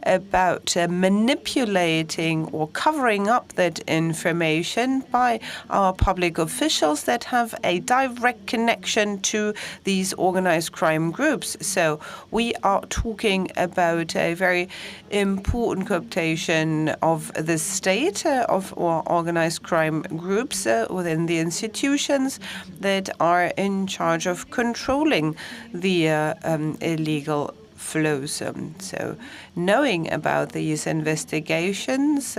about manipulating or covering up that information by our public officials that have a direct connection to these organized crime groups. So we are talking about a very important cooptation of the state, of organized crime groups within the institutions that are in charge of controlling the illegal flows. So knowing about these investigations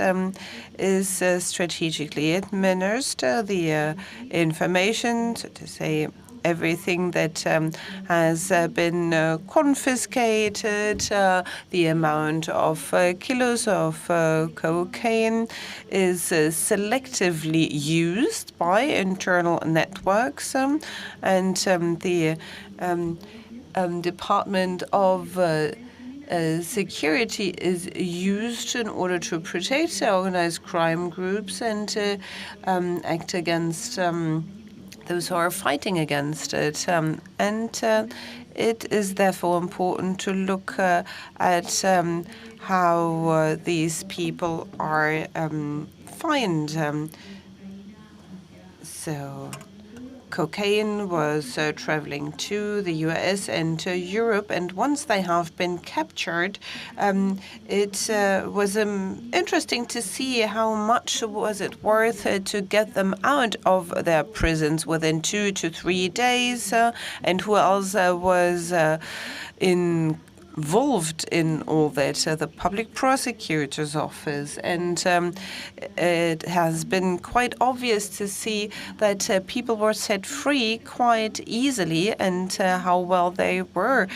is strategically administered. The information, so to say, everything that has been confiscated, the amount of kilos of cocaine is selectively used by internal networks, and the Department of Security is used in order to protect organized crime groups and to act against those who are fighting against it. And it is therefore important to look at how these people are fined. So cocaine was traveling to the US and to Europe, and once they have been captured, it was interesting to see how much was it worth to get them out of their prisons within 2 to 3 days, and who else was involved in all that, the public prosecutor's office. And it has been quite obvious to see that people were set free quite easily, and how well they were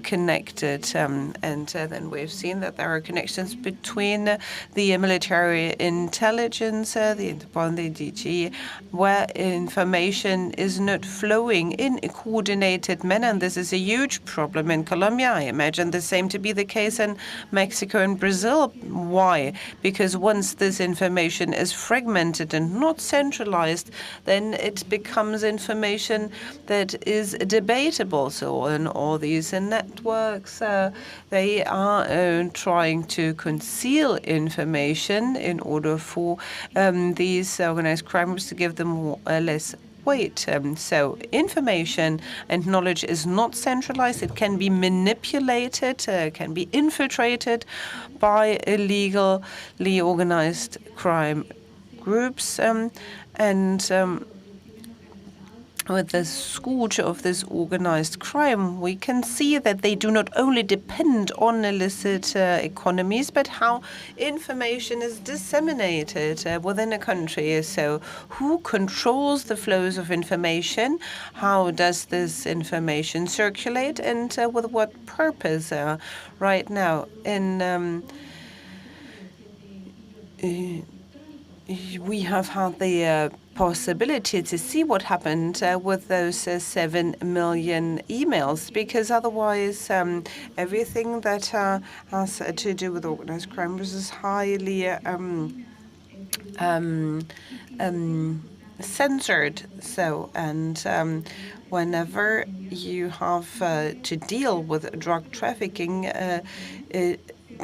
connected. And then we've seen that there are connections between the military intelligence, the DG, where information is not flowing in a coordinated manner. And this is a huge problem in Colombia. I imagine imagine the same to be the case in Mexico and Brazil. Why? Because once this information is fragmented and not centralized, then it becomes information that is debatable. So in all these networks, they are trying to conceal information in order for these organized crimes to give them less weight. So information and knowledge is not centralized. It can be manipulated, can be infiltrated by illegally organized crime groups. With the scourge of this organized crime, we can see that they do not only depend on illicit economies, but how information is disseminated within a country. So who controls the flows of information? How does this information circulate? And with what purpose? Right now, we have had the possibility to see what happened with those 7 million emails, because otherwise everything that has to do with organized crime is highly censored. So, and whenever you have to deal with drug trafficking,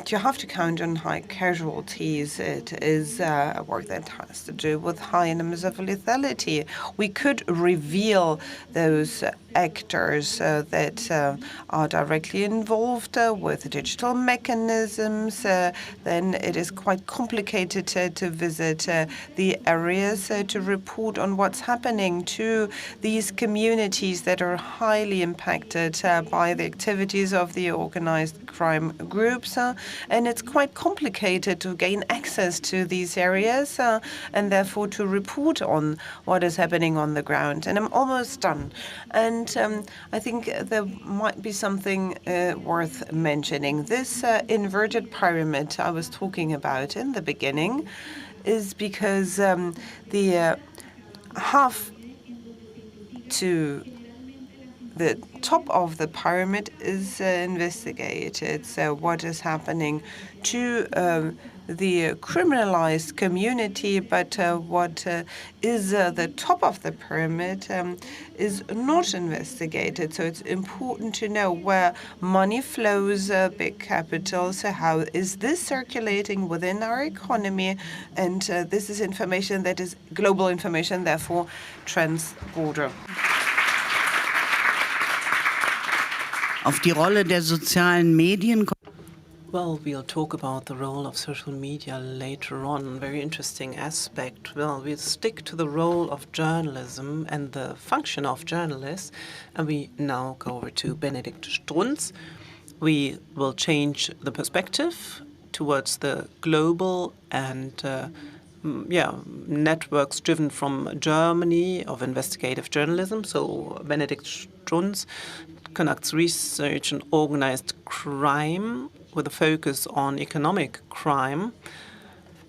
you have to count on high casualties. It is work that has to do with high numbers of lethality. We could reveal those actors that are directly involved with digital mechanisms. Then it is quite complicated to visit the areas to report on what's happening to these communities that are highly impacted by the activities of the organized crime groups. And it's quite complicated to gain access to these areas and therefore to report on what is happening on the ground. And I'm almost done. And I think there might be something worth mentioning. This inverted pyramid I was talking about in the beginning is because the half to the top of the pyramid is investigated. So what is happening to the criminalized community, but what is the top of the pyramid is not investigated. So it's important to know where money flows, big capital. So how is this circulating within our economy? And this is information that is global information, therefore trans-border. Auf die Rolle der sozialen Medien. Well, we'll talk about the role of social media later on. Very interesting aspect. Well, we'll stick to the role of journalism and the function of journalists. And we now go over to Benedikt Strunz. We will change the perspective towards the global and networks driven from Germany of investigative journalism. So Benedikt Strunz conducts research on organized crime with a focus on economic crime.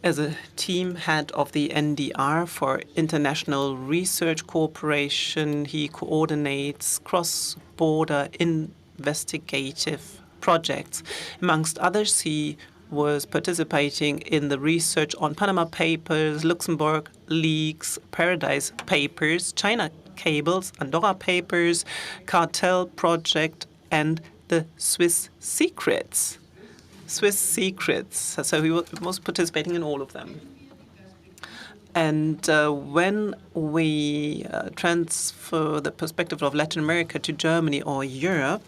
As a team head of the NDR for International Research Cooperation, he coordinates cross-border investigative projects. Amongst others, he was participating in the research on Panama Papers, Luxembourg Leaks, Paradise Papers, China Cables, Andorra Papers, Cartel Project, and the Swiss Secrets. So he was participating in all of them. And when we transfer the perspective of Latin America to Germany or Europe,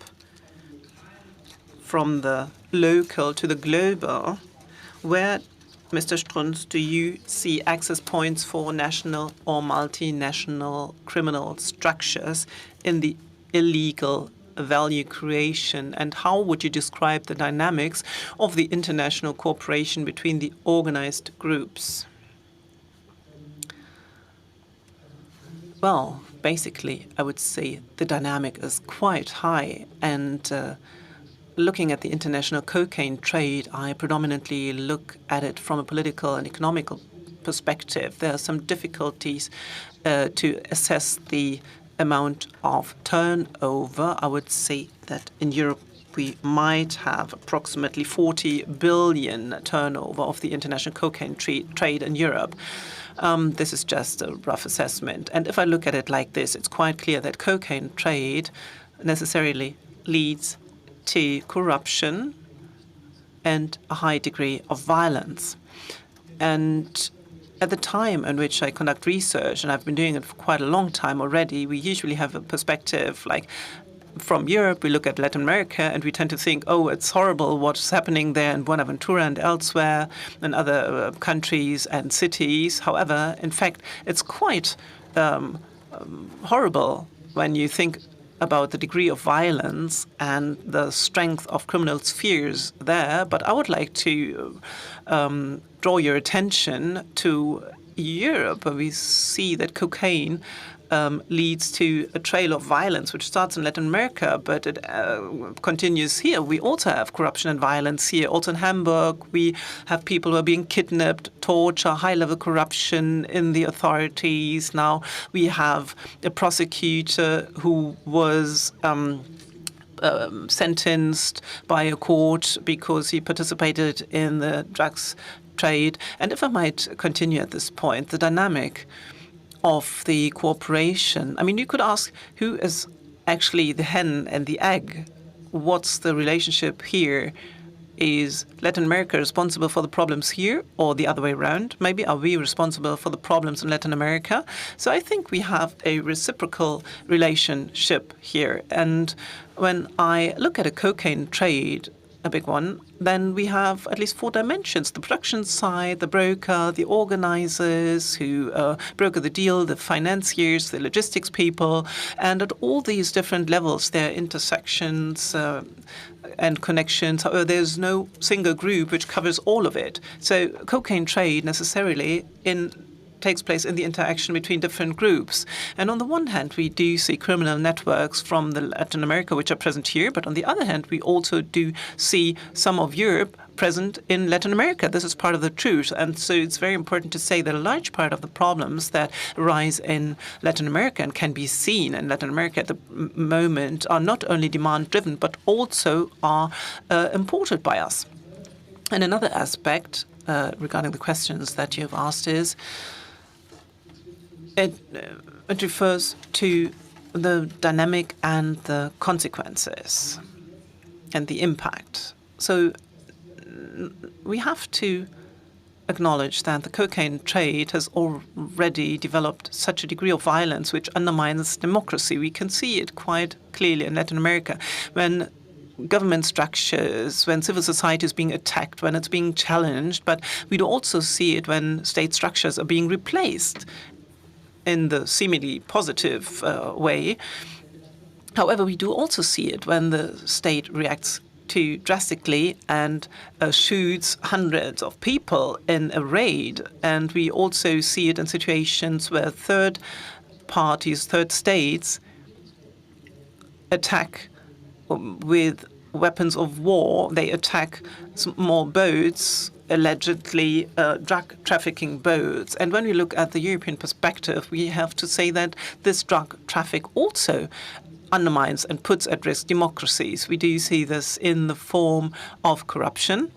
from the local to the global, where, Mr. Strunz, do you see access points for national or multinational criminal structures in the illegal value creation? And how would you describe the dynamics of the international cooperation between the organized groups? Well, basically, I would say the dynamic is quite high. And looking at the international cocaine trade, I predominantly look at it from a political and economical perspective. There are some difficulties to assess the amount of turnover. I would say that in Europe we might have approximately 40 billion turnover of the international cocaine trade in Europe. This is just a rough assessment. And if I look at it like this, it's quite clear that cocaine trade necessarily leads to corruption and a high degree of violence. And at the time in which I conduct research, and I've been doing it for quite a long time already, we usually have a perspective like from Europe, we look at Latin America and we tend to think, oh, it's horrible what's happening there in Buenaventura and elsewhere in other countries and cities. However, in fact, it's quite horrible when you think about the degree of violence and the strength of criminal spheres there. But I would like to draw your attention to Europe, where we see that cocaine leads to a trail of violence, which starts in Latin America, but it continues here. We also have corruption and violence here. Also in Hamburg, we have people who are being kidnapped, torture, high-level corruption in the authorities. Now we have a prosecutor who was sentenced by a court because he participated in the drugs trade. And if I might continue at this point, the dynamic of the cooperation. I mean, you could ask who is actually the hen and the egg. What's the relationship here? Is Latin America responsible for the problems here or the other way around? Maybe are we responsible for the problems in Latin America? So I think we have a reciprocal relationship here. And when I look at a cocaine trade, a big one, then we have at least 4 dimensions: the production side, the broker, the organizers who broker the deal, the financiers, the logistics people, and at all these different levels, there are intersections and connections. However, there's no single group which covers all of it. So cocaine trade necessarily takes place in the interaction between different groups. And on the one hand, we do see criminal networks from Latin America, which are present here. But on the other hand, we also do see some of Europe present in Latin America. This is part of the truth. And so it's very important to say that a large part of the problems that arise in Latin America and can be seen in Latin America at the moment are not only demand-driven, but also are imported by us. And another aspect regarding the questions that you have asked is, it refers to the dynamic and the consequences and the impact. So we have to acknowledge that the cocaine trade has already developed such a degree of violence which undermines democracy. We can see it quite clearly in Latin America when government structures, when civil society is being attacked, when it's being challenged. But we do also see it when state structures are being replaced in the seemingly positive way. However, we do also see it when the state reacts too drastically and shoots hundreds of people in a raid. And we also see it in situations where third parties, third states, attack with weapons of war. They attack small boats, allegedly drug trafficking boats. And when we look at the European perspective, we have to say that this drug traffic also undermines and puts at risk democracies. We do see this in the form of corruption,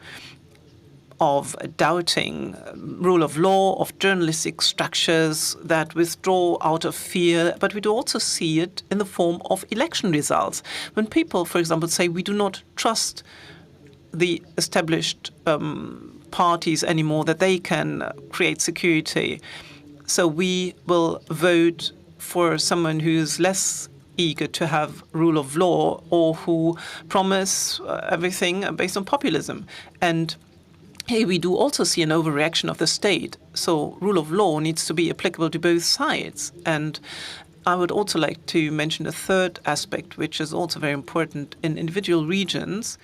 of doubting rule of law, of journalistic structures that withdraw out of fear. But we do also see it in the form of election results. When people, for example, say we do not trust the established parties anymore, that they can create security, so we will vote for someone who's less eager to have rule of law or who promise everything based on populism. And here we do also see an overreaction of the state. So rule of law needs to be applicable to both sides. And I would also like to mention a third aspect, which is also very important in individual regions.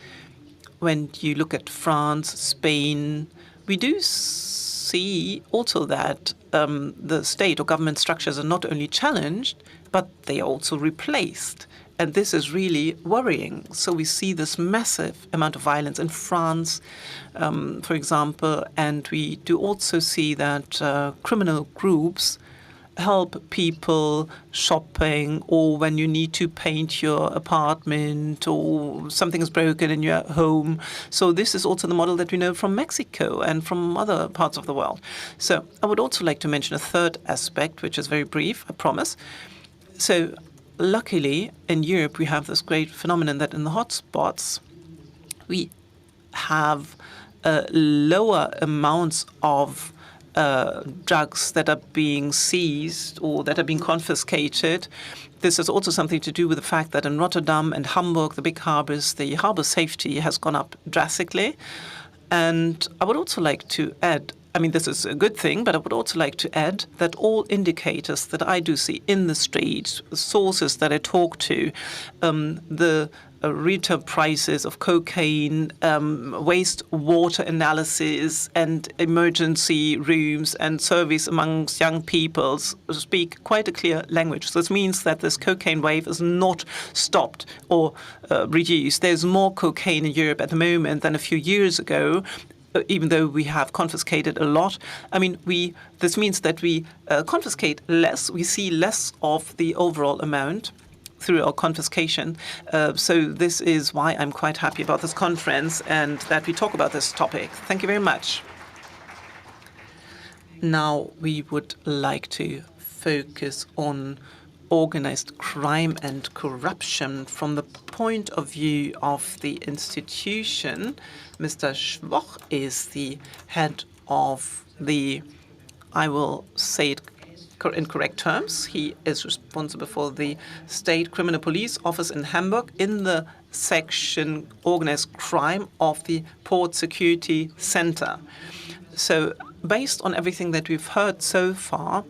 When you look at France, Spain, we do see also that the state or government structures are not only challenged, but they are also replaced. And this is really worrying. So we see this massive amount of violence in France, for example, and we do also see that criminal groups help people shopping, or when you need to paint your apartment, or something is broken in your home. So this is also the model that we know from Mexico and from other parts of the world. So I would also like to mention a third aspect, which is very brief, I promise. So luckily, in Europe, we have this great phenomenon that in the hotspots, we have lower amounts of drugs that are being seized or that are being confiscated. This has also something to do with the fact that in Rotterdam and Hamburg, the big harbors, the harbor safety has gone up drastically. And I would also like to add, I mean, this is a good thing, but I would also like to add that all indicators that I do see in the streets, sources that I talk to, the retail prices of cocaine, wastewater analysis, and emergency rooms and surveys amongst young people speak quite a clear language. This means that this cocaine wave is not stopped or reduced. There's more cocaine in Europe at the moment than a few years ago, even though we have confiscated a lot. I mean, this means that we confiscate less. We see less of the overall amount through our confiscation. So this is why I'm quite happy about this conference and that we talk about this topic. Thank you very much. Now we would like to focus on organized crime and corruption from the point of view of the institution. Mr. Schwoch is the head of the, I will say it in correct terms, he is responsible for the State Criminal Police Office in Hamburg in the section Organized Crime of the Port Security Center. So based on everything that we've heard so far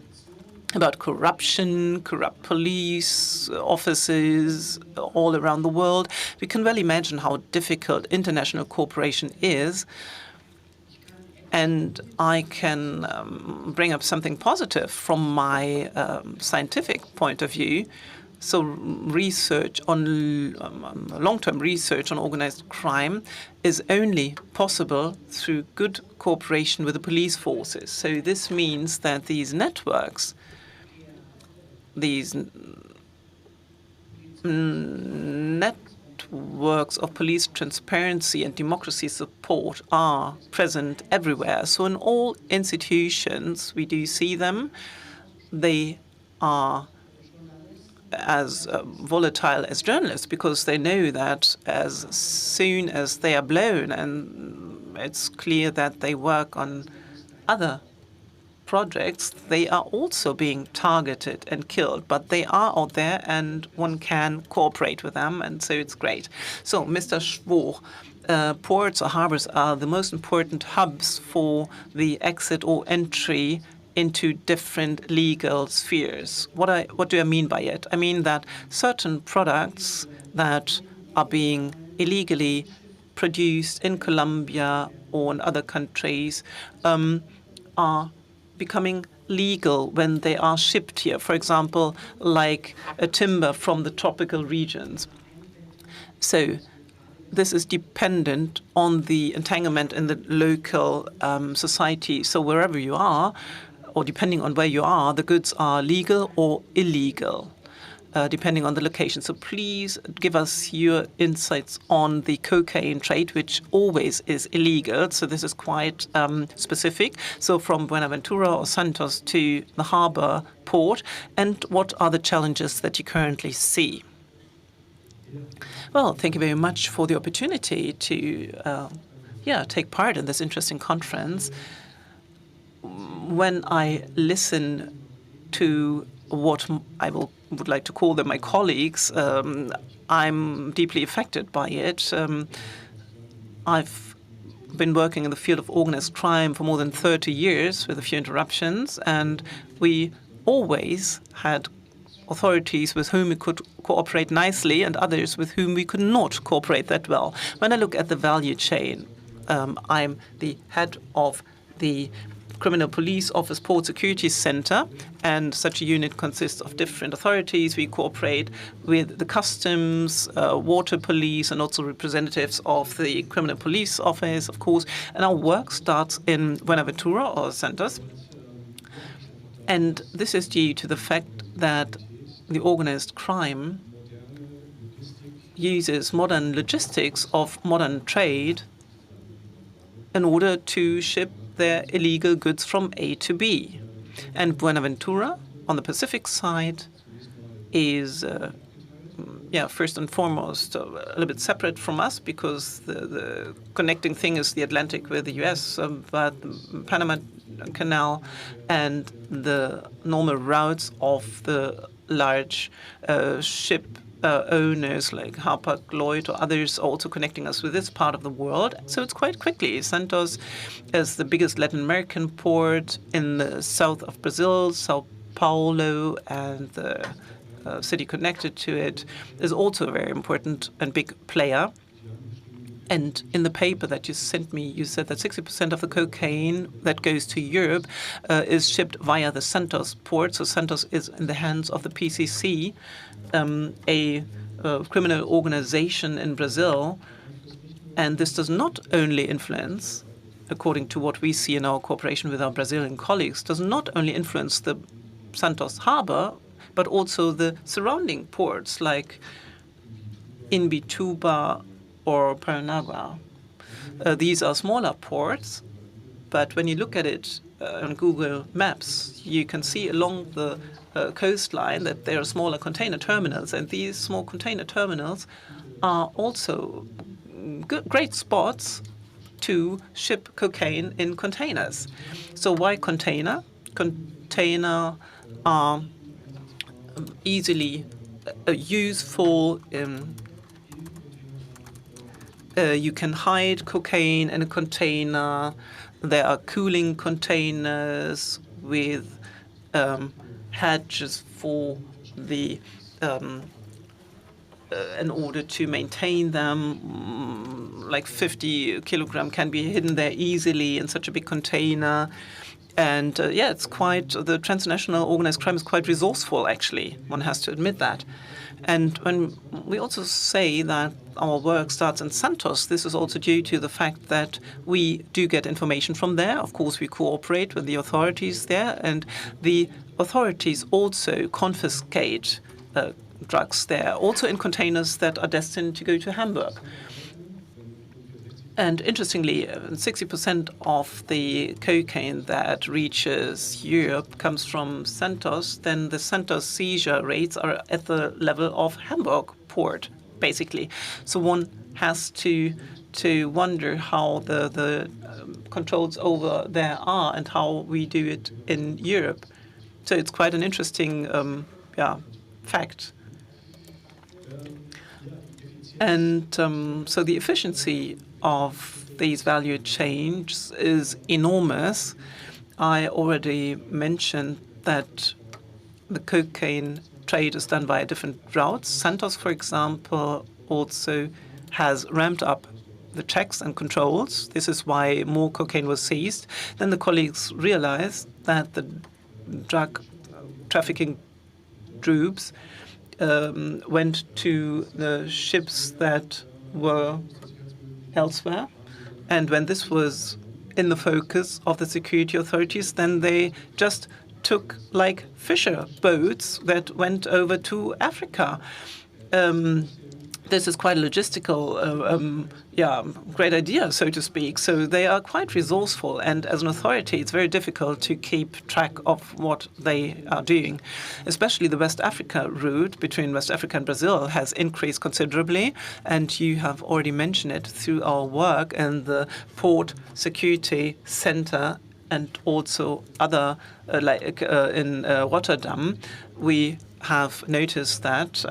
about corruption, corrupt police offices all around the world, we can well imagine how difficult international cooperation is. And I can bring up something positive from my scientific point of view. So research on long-term research on organized crime is only possible through good cooperation with the police forces. So this means that these networks, these networks of police transparency and democracy support are present everywhere. So in all institutions, we do see them. They are as volatile as journalists because they know that as soon as they are blown, and it's clear that they work on other projects, they are also being targeted and killed, but they are out there and one can cooperate with them, and so it's great. So, Mr. Schwoch, ports or harbors are the most important hubs for the exit or entry into different legal spheres. What do I mean by it? I mean that certain products that are being illegally produced in Colombia or in other countries are becoming legal when they are shipped here. For example, like a timber from the tropical regions. So this is dependent on the entanglement in the local society. So wherever you are, or depending on where you are, the goods are legal or illegal, depending on the location. So please give us your insights on the cocaine trade, which always is illegal. So this is quite specific. So from Buenaventura or Santos to the harbor port, and what are the challenges that you currently see? Well, thank you very much for the opportunity to take part in this interesting conference. When I listen to what I would like to call them my colleagues, I'm deeply affected by it. I've been working in the field of organized crime for more than 30 years with a few interruptions, and we always had authorities with whom we could cooperate nicely and others with whom we could not cooperate that well. When I look at the value chain, I'm the head of the Criminal Police Office Port Security Center, and such a unit consists of different authorities. We cooperate with the customs, water police, and also representatives of the Criminal Police Office, of course. And our work starts in Buenaventura or Santos. And this is due to the fact that the organized crime uses modern logistics of modern trade in order to ship their illegal goods from A to B. And Buenaventura, on the Pacific side, is first and foremost a little bit separate from us because the connecting thing is the Atlantic with the US, but Panama Canal and the normal routes of the large ship owners like Hapag-Lloyd or others also connecting us with this part of the world. So it's quite quickly. Santos is the biggest Latin American port in the south of Brazil, Sao Paulo, and the city connected to it is also a very important and big player. And in the paper that you sent me, you said that 60% of the cocaine that goes to Europe is shipped via the Santos port. So Santos is in the hands of the PCC, a criminal organization in Brazil. And this does not only influence, according to what we see in our cooperation with our Brazilian colleagues, does not only influence the Santos harbor, but also the surrounding ports like Imbituba or Paranaguá. These are smaller ports, but when you look at it on Google Maps, you can see along the coastline that there are smaller container terminals, and these small container terminals are also great spots to ship cocaine in containers. So why container? Container are easily useful. You can hide cocaine in a container. There are cooling containers with hatches for the in order to maintain them. Like 50 kilogram can be hidden there easily in such a big container. And it's quite, the transnational organized crime is quite resourceful, actually. One has to admit that. And when we also say that our work starts in Santos, this is also due to the fact that we do get information from there. Of course, we cooperate with the authorities there, and the authorities also confiscate drugs there, also in containers that are destined to go to Hamburg. And interestingly, 60% of the cocaine that reaches Europe comes from Santos. Then the Santos seizure rates are at the level of Hamburg port, basically. So one has to wonder how the controls over there are and how we do it in Europe. So it's quite an interesting fact. And so the efficiency of these value chains is enormous. I already mentioned that the cocaine trade is done via different routes. Santos, for example, also has ramped up the checks and controls. This is why more cocaine was seized. Then the colleagues realized that the drug trafficking groups went to the ships that were elsewhere. And when this was in the focus of the security authorities, then they just took like fisher boats that went over to Africa. This is quite a logistical, great idea, so to speak. So they are quite resourceful, and as an authority, it's very difficult to keep track of what they are doing. Especially the West Africa route between West Africa and Brazil has increased considerably, and you have already mentioned it through our work in the Port Security Center and also other, in Rotterdam. We have noticed that.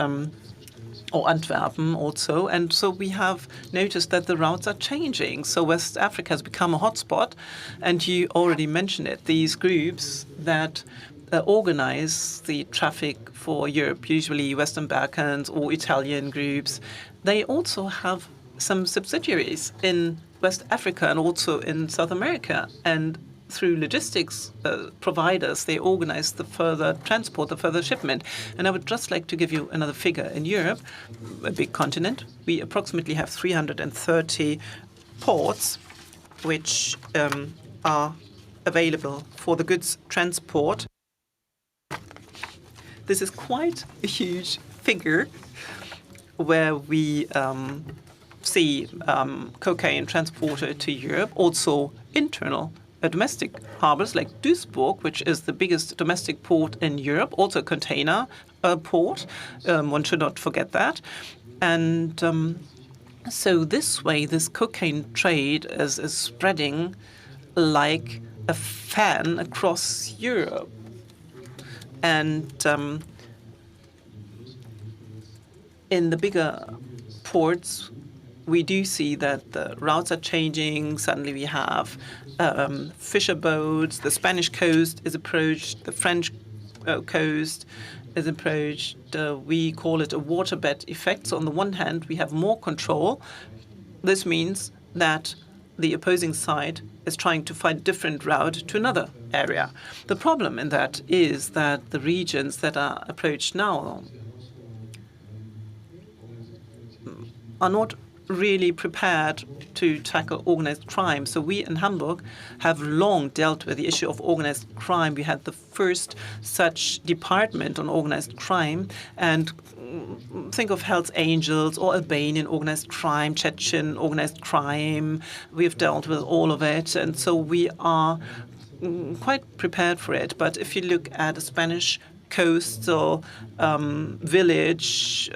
Or Antwerpen also. And so we have noticed that the routes are changing. So West Africa has become a hotspot. And you already mentioned it, these groups that organize the traffic for Europe, usually Western Balkans or Italian groups, they also have some subsidiaries in West Africa and also in South America. And through logistics providers, they organize the further transport, the further shipment. And I would just like to give you another figure. In Europe, a big continent, we approximately have 330 ports which are available for the goods transport. This is quite a huge figure where we see cocaine transported to Europe, also internal domestic harbors like Duisburg, which is the biggest domestic port in Europe, also a container port. One should not forget that. And so this way, this cocaine trade is spreading like a fan across Europe. And in the bigger ports, we do see that the routes are changing. Suddenly we have fisher boats. The Spanish coast is approached. The French coast is approached. We call it a waterbed effect. So on the one hand, we have more control. This means that the opposing side is trying to find a different route to another area. The problem in that is that the regions that are approached now are not really prepared to tackle organized crime. So we in Hamburg have long dealt with the issue of organized crime. We had the first such department on organized crime, and think of Hells Angels or Albanian organized crime, Chechen organized crime. We've dealt with all of it, and so we are quite prepared for it. But if you look at a Spanish coastal village,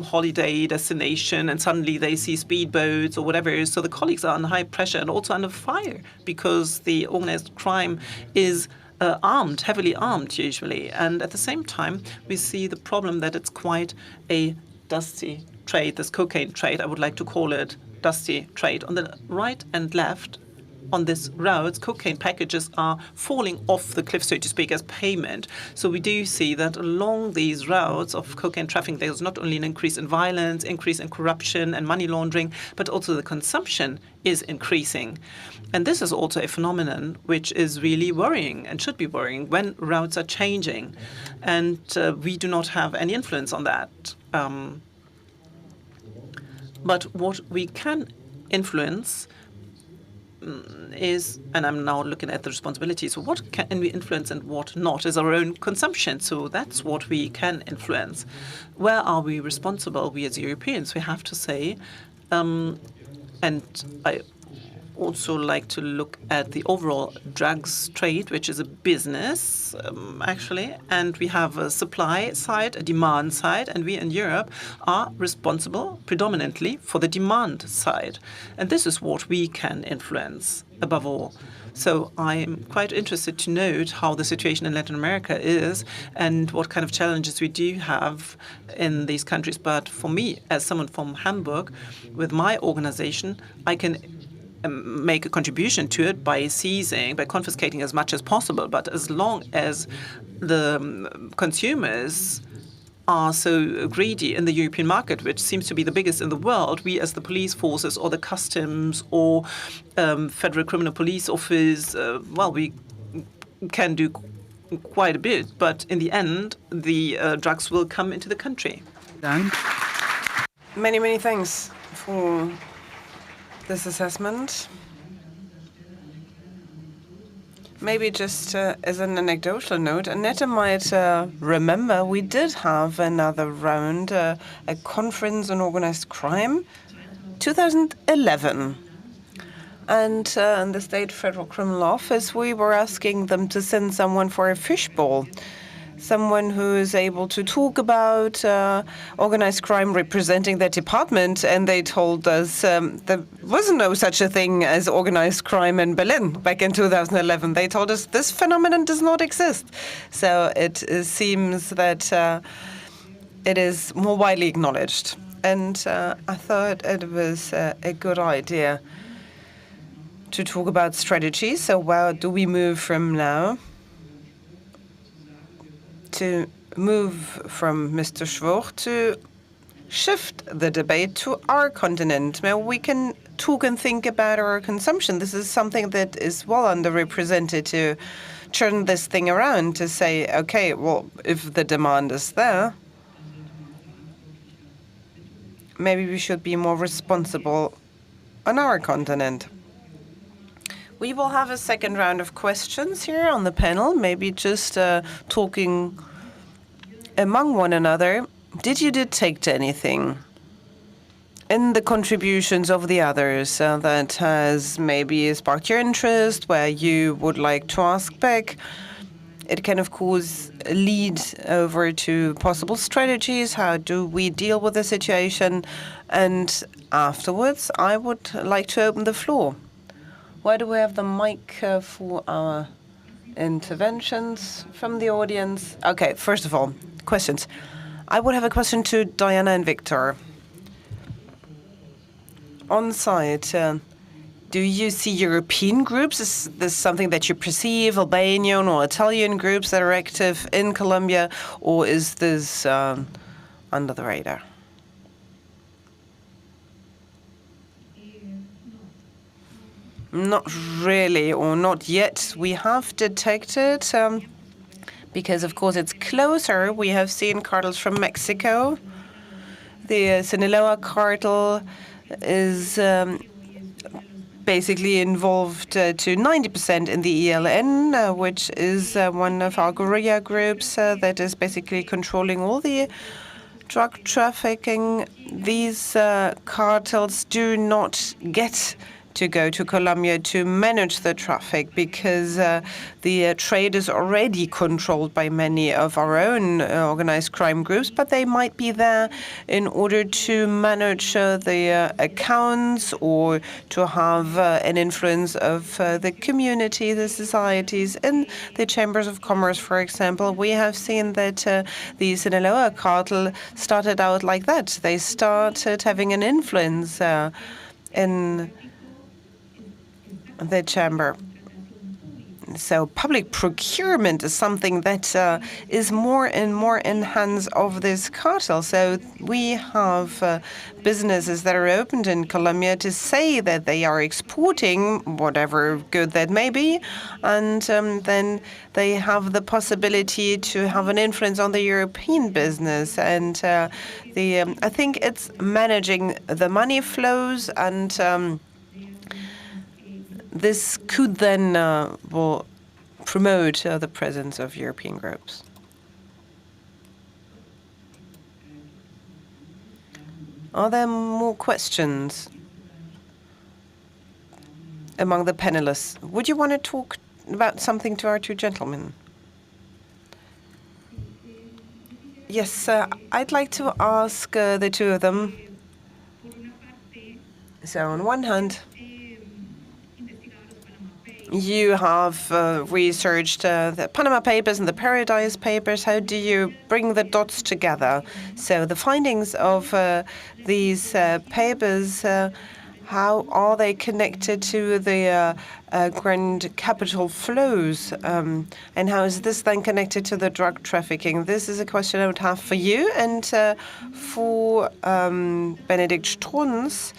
holiday destination, and suddenly they see speedboats or whatever. So the colleagues are under high pressure and also under fire because the organized crime is armed, heavily armed usually. And at the same time, we see the problem that it's quite a dusty trade, this cocaine trade. I would like to call it dusty trade. On the right and left, on this routes, cocaine packages are falling off the cliff, so to speak, as payment. So we do see that along these routes of cocaine trafficking, there's not only an increase in violence, increase in corruption and money laundering, but also the consumption is increasing. And this is also a phenomenon which is really worrying and should be worrying when routes are changing. And we do not have any influence on that. But what we can influence is, and I'm now looking at the responsibilities, so what can we influence and what not, is our own consumption. So that's what we can influence. Where are we responsible? We as Europeans, we have to say, and I also like to look at the overall drugs trade, which is a business, actually, and we have a supply side, a demand side, and we in Europe are responsible predominantly for the demand side. And this is what we can influence above all. So I'm quite interested to note how the situation in Latin America is and what kind of challenges we do have in these countries. But for me, as someone from Hamburg, with my organization, I can make a contribution to it by seizing, by confiscating as much as possible. But as long as the consumers are so greedy in the European market, which seems to be the biggest in the world, we as the police forces or the customs or Federal Criminal Police Office, well, we can do quite a bit. But in the end, the drugs will come into the country. Many, many thanks for this assessment. Maybe just as an anecdotal note, Annette might remember we did have another round, a conference on organized crime, 2011. And in the State Federal Criminal Office, we were asking them to send someone for a fishbowl. Someone who is able to talk about organized crime representing their department, and they told us there was no such a thing as organized crime in Berlin back in 2011. They told us this phenomenon does not exist. So it seems that it is more widely acknowledged. And I thought it was a good idea to talk about strategy. So where do we move from now? To move from Mr. Schwoch to shift the debate to our continent, where we can talk and think about our consumption. This is something that is well underrepresented, to turn this thing around, to say, okay, well, if the demand is there, maybe we should be more responsible on our continent. We will have a second round of questions here on the panel, maybe just talking among one another, did you detect anything in the contributions of the others that has maybe sparked your interest, where you would like to ask back? It can, of course, lead over to possible strategies. How do we deal with the situation? And afterwards, I would like to open the floor. Why do we have the mic for our interventions from the audience? Okay, first of all, questions. I would have a question to Diana and Victor. On site, do you see European groups? Is this something that you perceive, Albanian or Italian groups that are active in Colombia, or is this under the radar? Not really, or not yet. We have detected, because of course it's closer, we have seen cartels from Mexico. The Sinaloa cartel is basically involved to 90% in the ELN, which is one of our guerrilla groups that is basically controlling all the drug trafficking. These cartels do not get to go to Colombia to manage the traffic because the trade is already controlled by many of our own organized crime groups, but they might be there in order to manage the accounts or to have an influence of the community, the societies. In the chambers of commerce, for example, we have seen that the Sinaloa cartel started out like that. They started having an influence in the chamber. So public procurement is something that is more and more in hands of this cartel. So we have businesses that are opened in Colombia to say that they are exporting whatever good that may be, and then they have the possibility to have an influence on the European business. And I think it's managing the money flows, and this could then will promote the presence of European groups. Are there more questions among the panelists? Would you want to talk about something to our two gentlemen? Yes, I'd like to ask the two of them. So on one hand, you have researched the Panama Papers and the Paradise Papers. How do you bring the dots together? So the findings of these papers, how are they connected to the grand capital flows? And how is this then connected to the drug trafficking? This is a question I would have for you. And for Benedikt Strunz,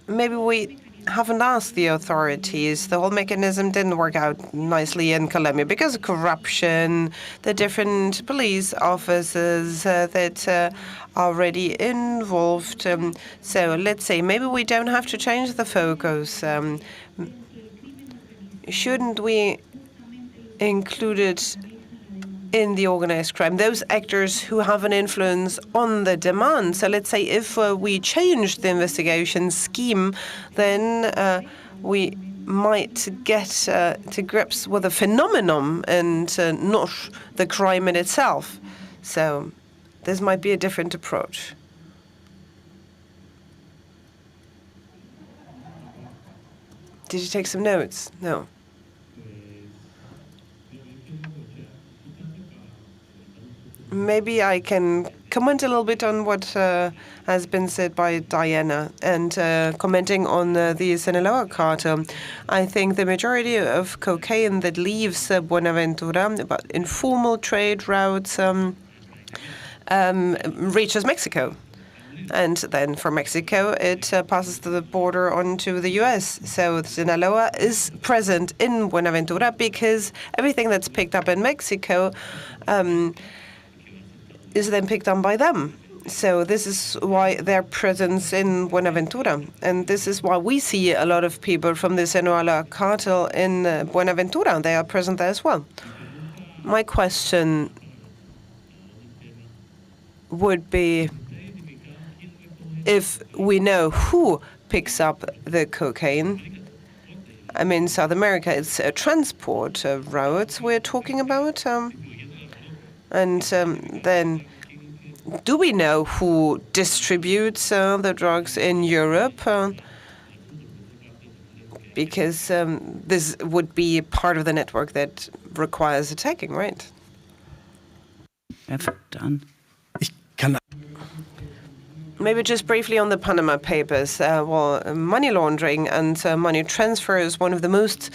maybe we haven't asked the authorities. The whole mechanism didn't work out nicely in Colombia because of corruption, the different police officers that are already involved. So let's say maybe we don't have to change the focus. Shouldn't we include it in the organized crime, those actors who have an influence on the demand? So let's say if we change the investigation scheme, then we might get to grips with the phenomenon and not the crime in itself. So this might be a different approach. Did you take some notes? No. Maybe I can comment a little bit on what has been said by Diana, and commenting on the Sinaloa cartel. I think the majority of cocaine that leaves Buenaventura, about informal trade routes, reaches Mexico. And then from Mexico, it passes the border onto the U.S. So Sinaloa is present in Buenaventura because everything that's picked up in Mexico is then picked up by them. So this is why their presence in Buenaventura. And this is why we see a lot of people from the Sinaloa cartel in Buenaventura. They are present there as well. My question would be if we know who picks up the cocaine. I mean, South America, it's transport routes we're talking about. And then do we know who distributes the drugs in Europe? Because this would be part of the network that requires attacking, right? Done. Maybe just briefly on the Panama Papers. Money laundering and money transfer is one of the most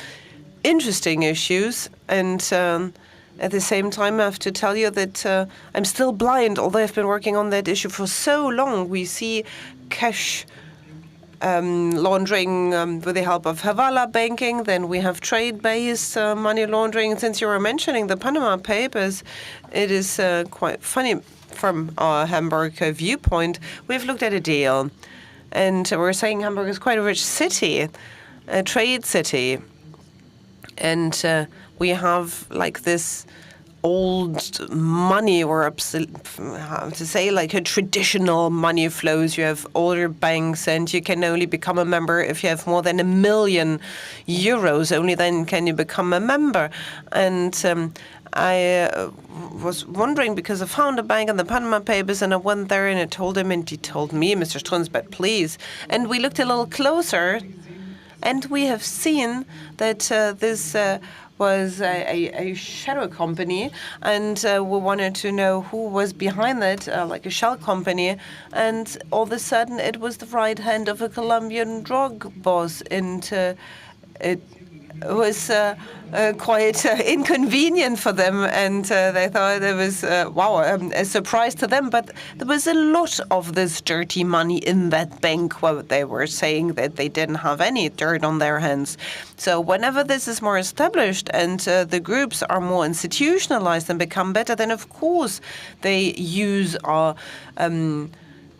interesting issues. And at the same time, I have to tell you that I'm still blind, although I've been working on that issue for so long. We see cash laundering with the help of Havala banking. Then we have trade-based money laundering. And since you were mentioning the Panama Papers, it is quite funny from our Hamburg viewpoint. We've looked at a deal, and we're saying Hamburg is quite a rich city, a trade city. And we have like this old money, or how to say, like a traditional money flows. You have older banks, and you can only become a member if you have more than €1 million. Only then can you become a member. And I was wondering, because I found a bank in the Panama Papers, and I went there and I told him, and he told me, Mr. Strunzberg, please. And we looked a little closer, and we have seen that this was a shadow company, and we wanted to know who was behind that, like a shell company. And all of a sudden, it was the right hand of a Colombian drug boss, and it was quite inconvenient for them, and they thought it was, a surprise to them. But there was a lot of this dirty money in that bank, where they were saying that they didn't have any dirt on their hands. So whenever this is more established and the groups are more institutionalized and become better, then of course they use our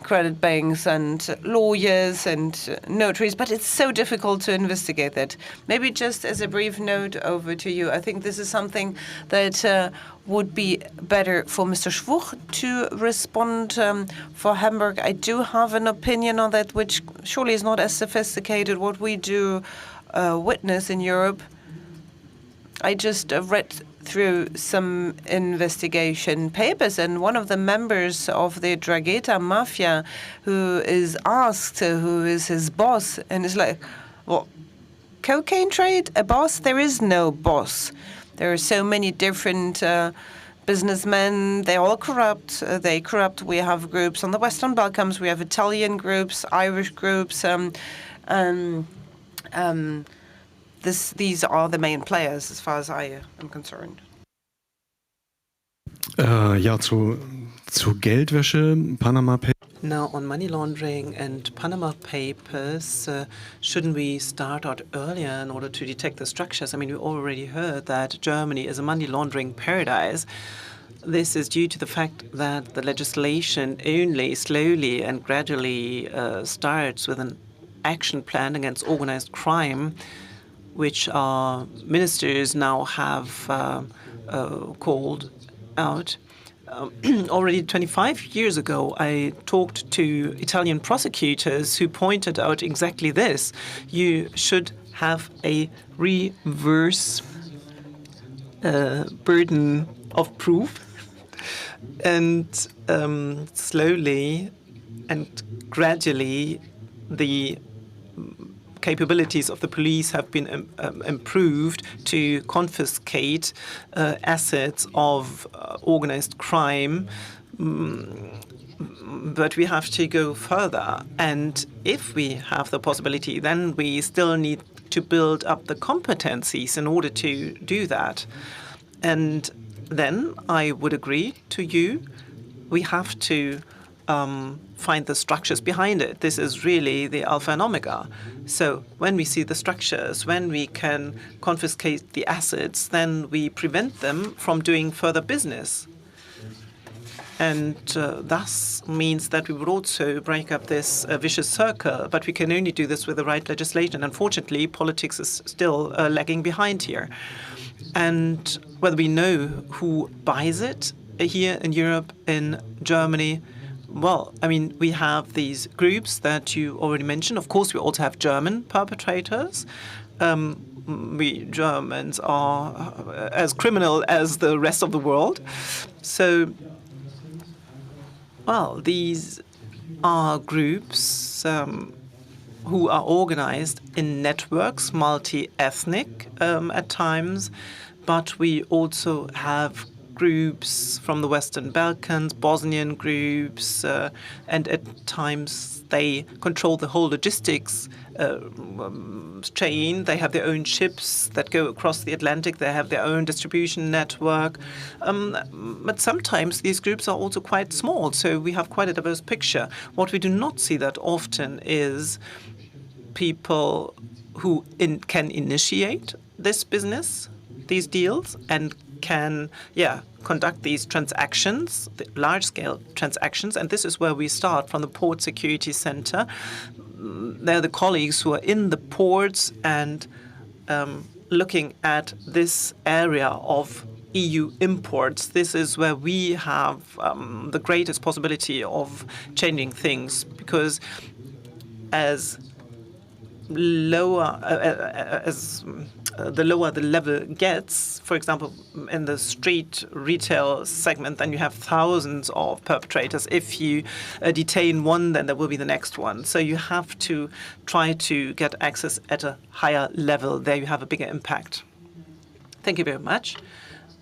credit banks and lawyers and notaries, but it's so difficult to investigate that. Maybe just as a brief note over to you, I think this is something that would be better for Mr. Schwuch to respond. For Hamburg, I do have an opinion on that, which surely is not as sophisticated what we do witness in Europe. I just read through some investigation papers, and one of the members of the Dragheta Mafia who is asked who is his boss, and is like, well, cocaine trade, a boss? There is no boss. There are so many different businessmen. They're all corrupt. They corrupt. We have groups on the Western Balkans. We have Italian groups, Irish groups. These are the main players, as far as I am concerned. Zu Geldwäsche, Panama Papers. Now, on money laundering and Panama Papers, shouldn't we start out earlier in order to detect the structures? I mean, we already heard that Germany is a money laundering paradise. This is due to the fact that the legislation only slowly and gradually starts with an action plan against organized crime, which our ministers now have called out. Already 25 years ago, I talked to Italian prosecutors who pointed out exactly this. You should have a reverse burden of proof, and slowly and gradually the capabilities of the police have been improved to confiscate assets of organized crime. But we have to go further. And if we have the possibility, then we still need to build up the competencies in order to do that. And then I would agree to you, we have to find the structures behind it. This is really the alpha and omega. So when we see the structures, when we can confiscate the assets, then we prevent them from doing further business. And thus means that we would also break up this vicious circle. But we can only do this with the right legislation. Unfortunately, politics is still lagging behind here. And whether we know who buys it here in Europe, in Germany, well, I mean, we have these groups that you already mentioned. Of course, we also have German perpetrators. We Germans are as criminal as the rest of the world. So, well, these are groups who are organized in networks, multi-ethnic at times, but we also have groups from the Western Balkans, Bosnian groups, and at times they control the whole logistics chain. They have their own ships that go across the Atlantic. They have their own distribution network. But sometimes these groups are also quite small, so we have quite a diverse picture. What we do not see that often is people who can initiate this business, these deals, and can, conduct these transactions, the large-scale transactions. And this is where we start from the Port Security Center. They're the colleagues who are in the ports and looking at this area of EU imports. This is where we have the greatest possibility of changing things, because as the lower the level gets, for example, in the street retail segment, then you have thousands of perpetrators. If you detain one, then there will be the next one. So you have to try to get access at a higher level. There you have a bigger impact. Thank you very much.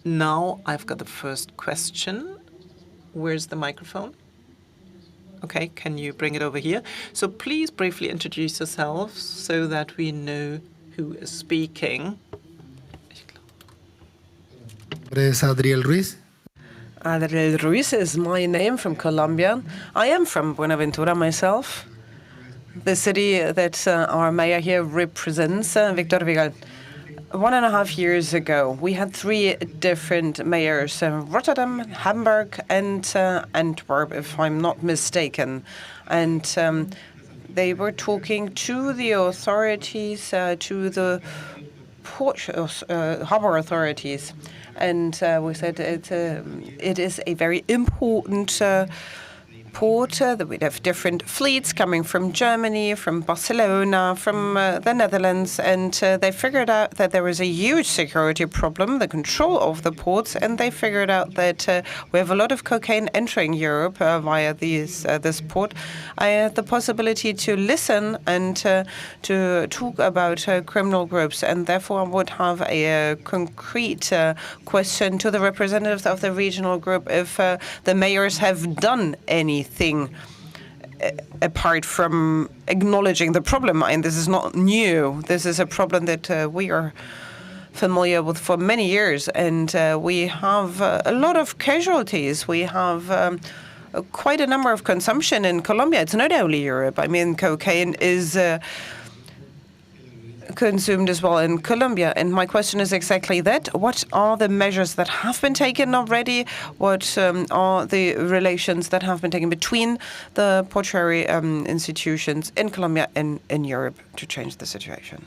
Now I've got the first question. Where's the microphone? Okay, can you bring it over here? So please briefly introduce yourselves so that we know who is speaking. Adriel Ruiz. Adriel Ruiz is my name, from Colombia. I am from Buenaventura myself, the city that our mayor here represents, Victor Vigal. 1.5 years ago, we had 3 different mayors, Rotterdam, Hamburg, and Antwerp, if I'm not mistaken. And they were talking to the authorities, to the port, harbor authorities. And we said it is a very important port, that we'd have different fleets coming from Germany, from Barcelona, from the Netherlands, and they figured out that there was a huge security problem, the control of the ports, and they figured out that we have a lot of cocaine entering Europe via this port. I had the possibility to listen and to talk about criminal groups, and therefore I would have a concrete question to the representatives of the regional group if the mayors have done anything apart from acknowledging the problem. And this is not new. This is a problem that we are familiar with for many years, and we have a lot of casualties. We have quite a number of consumption in Colombia. It's not only Europe. I mean, cocaine is consumed as well in Colombia. And my question is exactly that. What are the measures that have been taken already? What are the relations that have been taken between the portuary institutions in Colombia and in Europe to change the situation?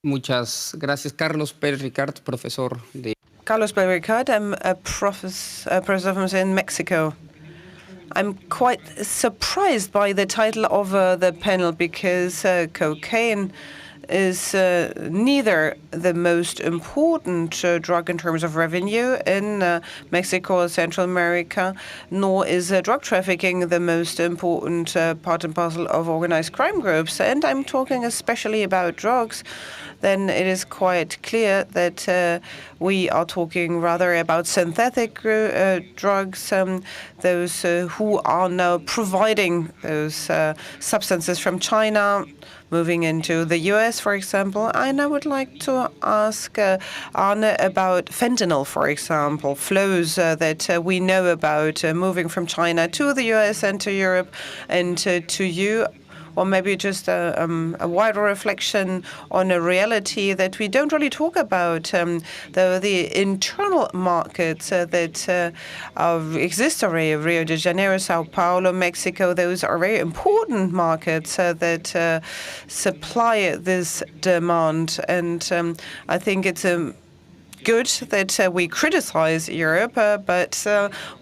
Muchas gracias, Carlos Pérez Ricard, profesor de... Carlos Pérez Ricard, I'm a professor in Mexico. I'm quite surprised by the title of the panel, because cocaine is neither the most important drug in terms of revenue in Mexico or Central America, nor is drug trafficking the most important part and parcel of organized crime groups. And I'm talking especially about drugs. Then it is quite clear that we are talking rather about synthetic drugs, those who are now providing those substances from China, moving into the US, for example. And I would like to ask Arne about fentanyl, for example, flows that we know about moving from China to the US and to Europe and to you. or maybe just a wider reflection on a reality that we don't really talk about, the internal markets that exist already. Rio de Janeiro, Sao Paulo, Mexico, those are very important markets that supply this demand. And I think it's good that we criticize Europe, but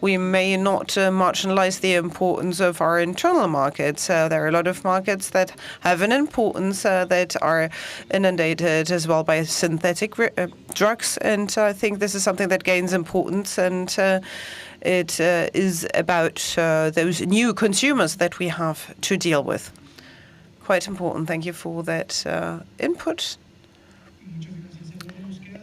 we may not marginalize the importance of our internal markets. There are a lot of markets that have an importance that are inundated as well by synthetic drugs, and I think this is something that gains importance, and it is about those new consumers that we have to deal with. Quite important. Thank you for that input.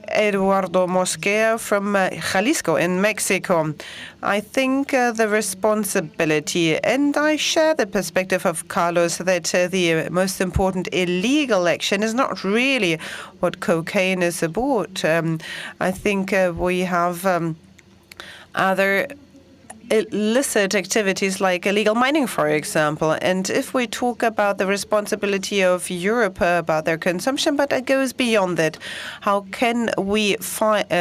Eduardo Mosquea from Jalisco in Mexico. I think the responsibility, and I share the perspective of Carlos, that the most important illegal action is not really what cocaine is about. I think we have other illicit activities like illegal mining, for example. And if we talk about the responsibility of Europe about their consumption, but it goes beyond that, how can we sign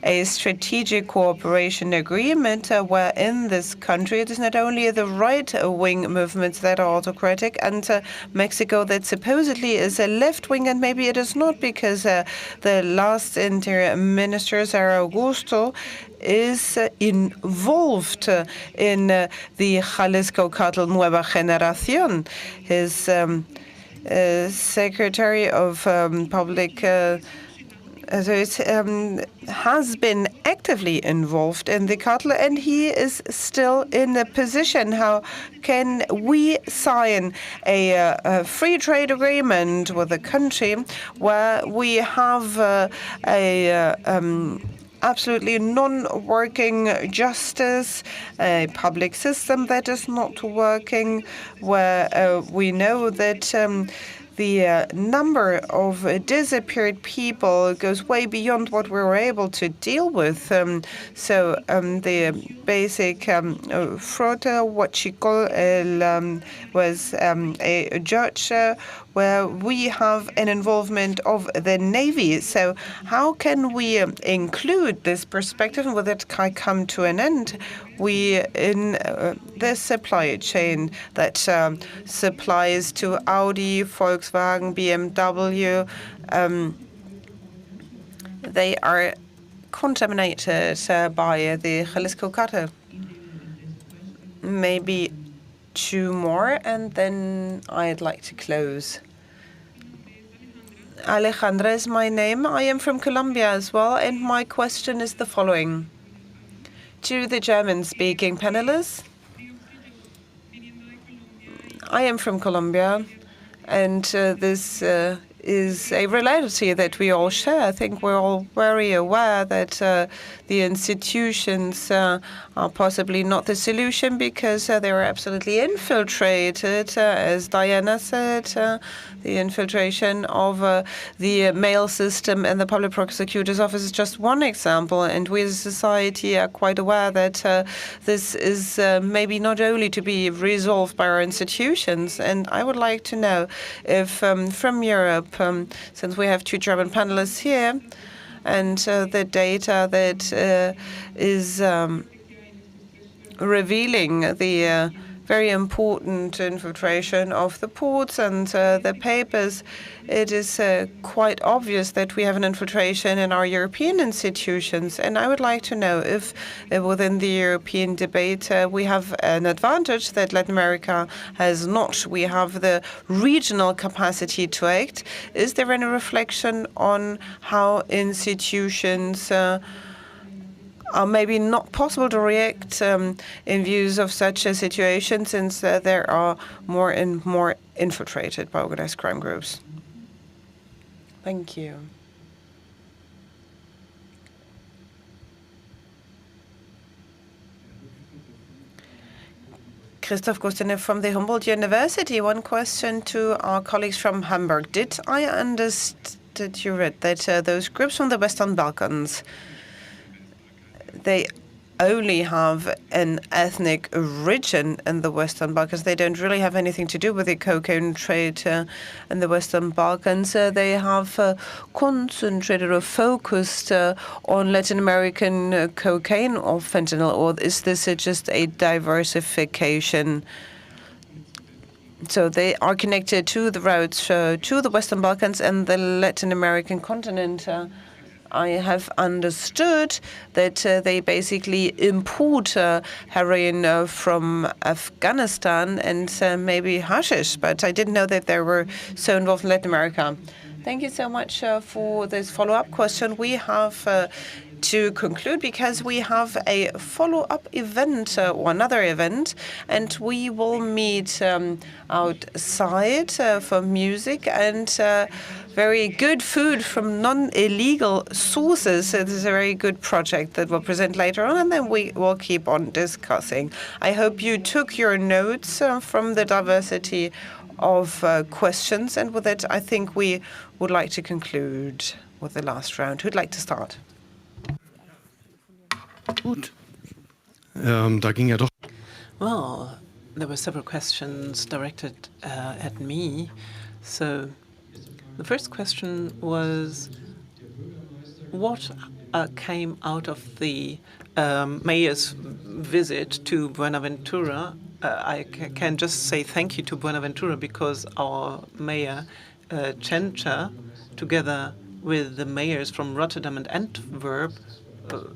a strategic cooperation agreement where in this country it is not only the right-wing movements that are autocratic, and Mexico that supposedly is a left-wing, and maybe it is not, because the last interior minister, Sara Augusto, is involved in the Jalisco cartel Nueva Generación. His Secretary of Public has been actively involved in the cartel, and he is still in a position. How can we sign a free trade agreement with a country where we have absolutely non-working justice, a public system that is not working, where we know that the number of disappeared people goes way beyond what we were able to deal with. So the basic fraud, what she called, was a judge where we have an involvement of the Navy. So how can we include this perspective and with it come to an end? We, in the supply chain that supplies to Audi, Volkswagen, BMW, they are contaminated by the Jalisco cartel. Maybe two more, and then I'd like to close. Alejandra is my name. I am from Colombia as well, and my question is the following. To the German-speaking panelists, I am from Colombia, and this is a reality that we all share. I think we're all very aware that the institutions are possibly not the solution because they are absolutely infiltrated, as Diana said. The infiltration of the mail system and the public prosecutor's office is just one example, and we as a society are quite aware that this is maybe not only to be resolved by our institutions. And I would like to know if from Europe, since we have two German panelists here, and the data that is revealing the very important infiltration of the ports and the papers, it is quite obvious that we have an infiltration in our European institutions. And I would like to know if within the European debate we have an advantage that Latin America has not. We have the regional capacity to act. Is there any reflection on how institutions are maybe not possible to react in views of such a situation, since there are more and more infiltrated by organized crime groups? Thank you. Christoph Gustenev from the Humboldt University. One question to our colleagues from Hamburg. Did I understand you read that those groups from the Western Balkans, they only have an ethnic origin in the Western Balkans. They don't really have anything to do with the cocaine trade in the Western Balkans. They have concentrated or focused on Latin American cocaine or fentanyl, or is this just a diversification? So they are connected to the routes to the Western Balkans and the Latin American continent. I have understood that they basically import heroin from Afghanistan and maybe hashish, but I didn't know that they were so involved in Latin America. Thank you so much for this follow-up question. We have to conclude because we have a follow-up event or another event, and we will meet outside for music and very good food from non-illegal sources. It is a very good project that we'll present later on, and then we will keep on discussing. I hope you took your notes from the diversity of questions, and with that, I think we would like to conclude with the last round. Who'd like to start? Da ging ja doch. Well, there were several questions directed at me. So the first question was, what came out of the mayor's visit to Buenaventura? I can just say thank you to Buenaventura because our mayor, Chencha, together with the mayors from Rotterdam and Antwerp,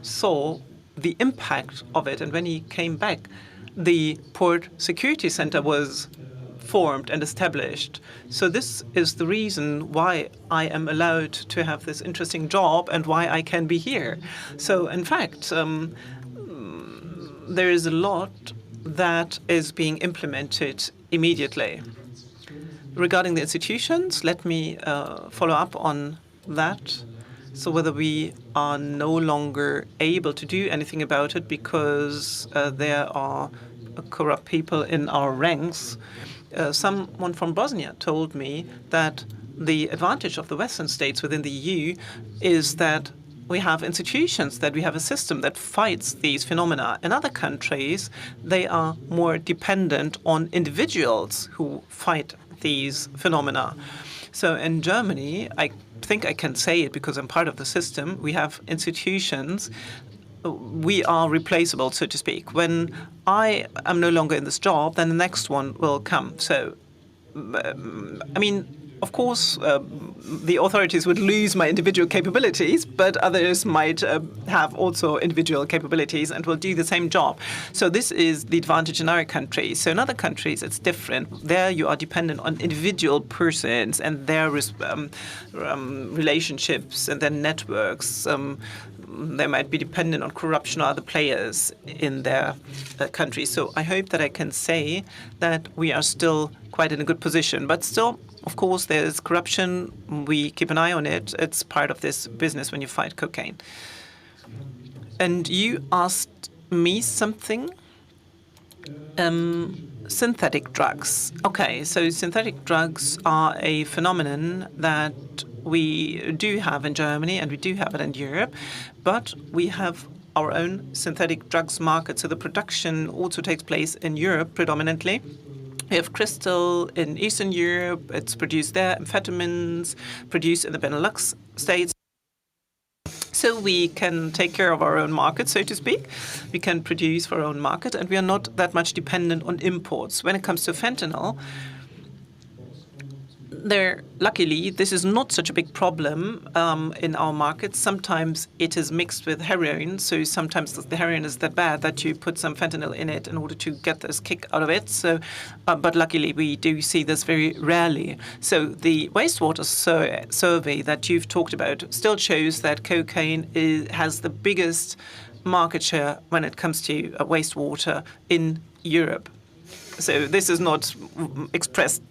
saw the impact of it. And when he came back, the Port Security Center was formed and established. So this is the reason why I am allowed to have this interesting job and why I can be here. So in fact, there is a lot that is being implemented immediately. Regarding the institutions, let me follow up on that. So whether we are no longer able to do anything about it because there are corrupt people in our ranks. Someone from Bosnia told me that the advantage of the Western states within the EU is that we have institutions, that we have a system that fights these phenomena. In other countries, they are more dependent on individuals who fight these phenomena. So in Germany, I think I can say it because I'm part of the system, we have institutions. We are replaceable, so to speak. When I am no longer in this job, then the next one will come. So, I mean, of course, the authorities would lose my individual capabilities, but others might have also individual capabilities and will do the same job. So this is the advantage in our country. So in other countries, it's different. There you are dependent on individual persons and their relationships and their networks. They might be dependent on corruption or other players in their country. So I hope that I can say that we are still quite in a good position. But still, of course, there's corruption. We keep an eye on it. It's part of this business when you fight cocaine. And you asked me something? Synthetic drugs. Okay, so synthetic drugs are a phenomenon that we do have in Germany and we do have it in Europe, but we have our own synthetic drugs market. So the production also takes place in Europe predominantly. We have crystal in Eastern Europe. It's produced there. Amphetamines produced in the Benelux states. So we can take care of our own market, so to speak. We can produce for our own market, and we are not that much dependent on imports. When it comes to fentanyl, luckily, this is not such a big problem in our market. Sometimes it is mixed with heroin, so sometimes the heroin is that bad that you put some fentanyl in it in order to get this kick out of it. So, but luckily, we do see this very rarely. So the wastewater survey that you've talked about still shows that cocaine has the biggest market share when it comes to wastewater in Europe. So this is not expressed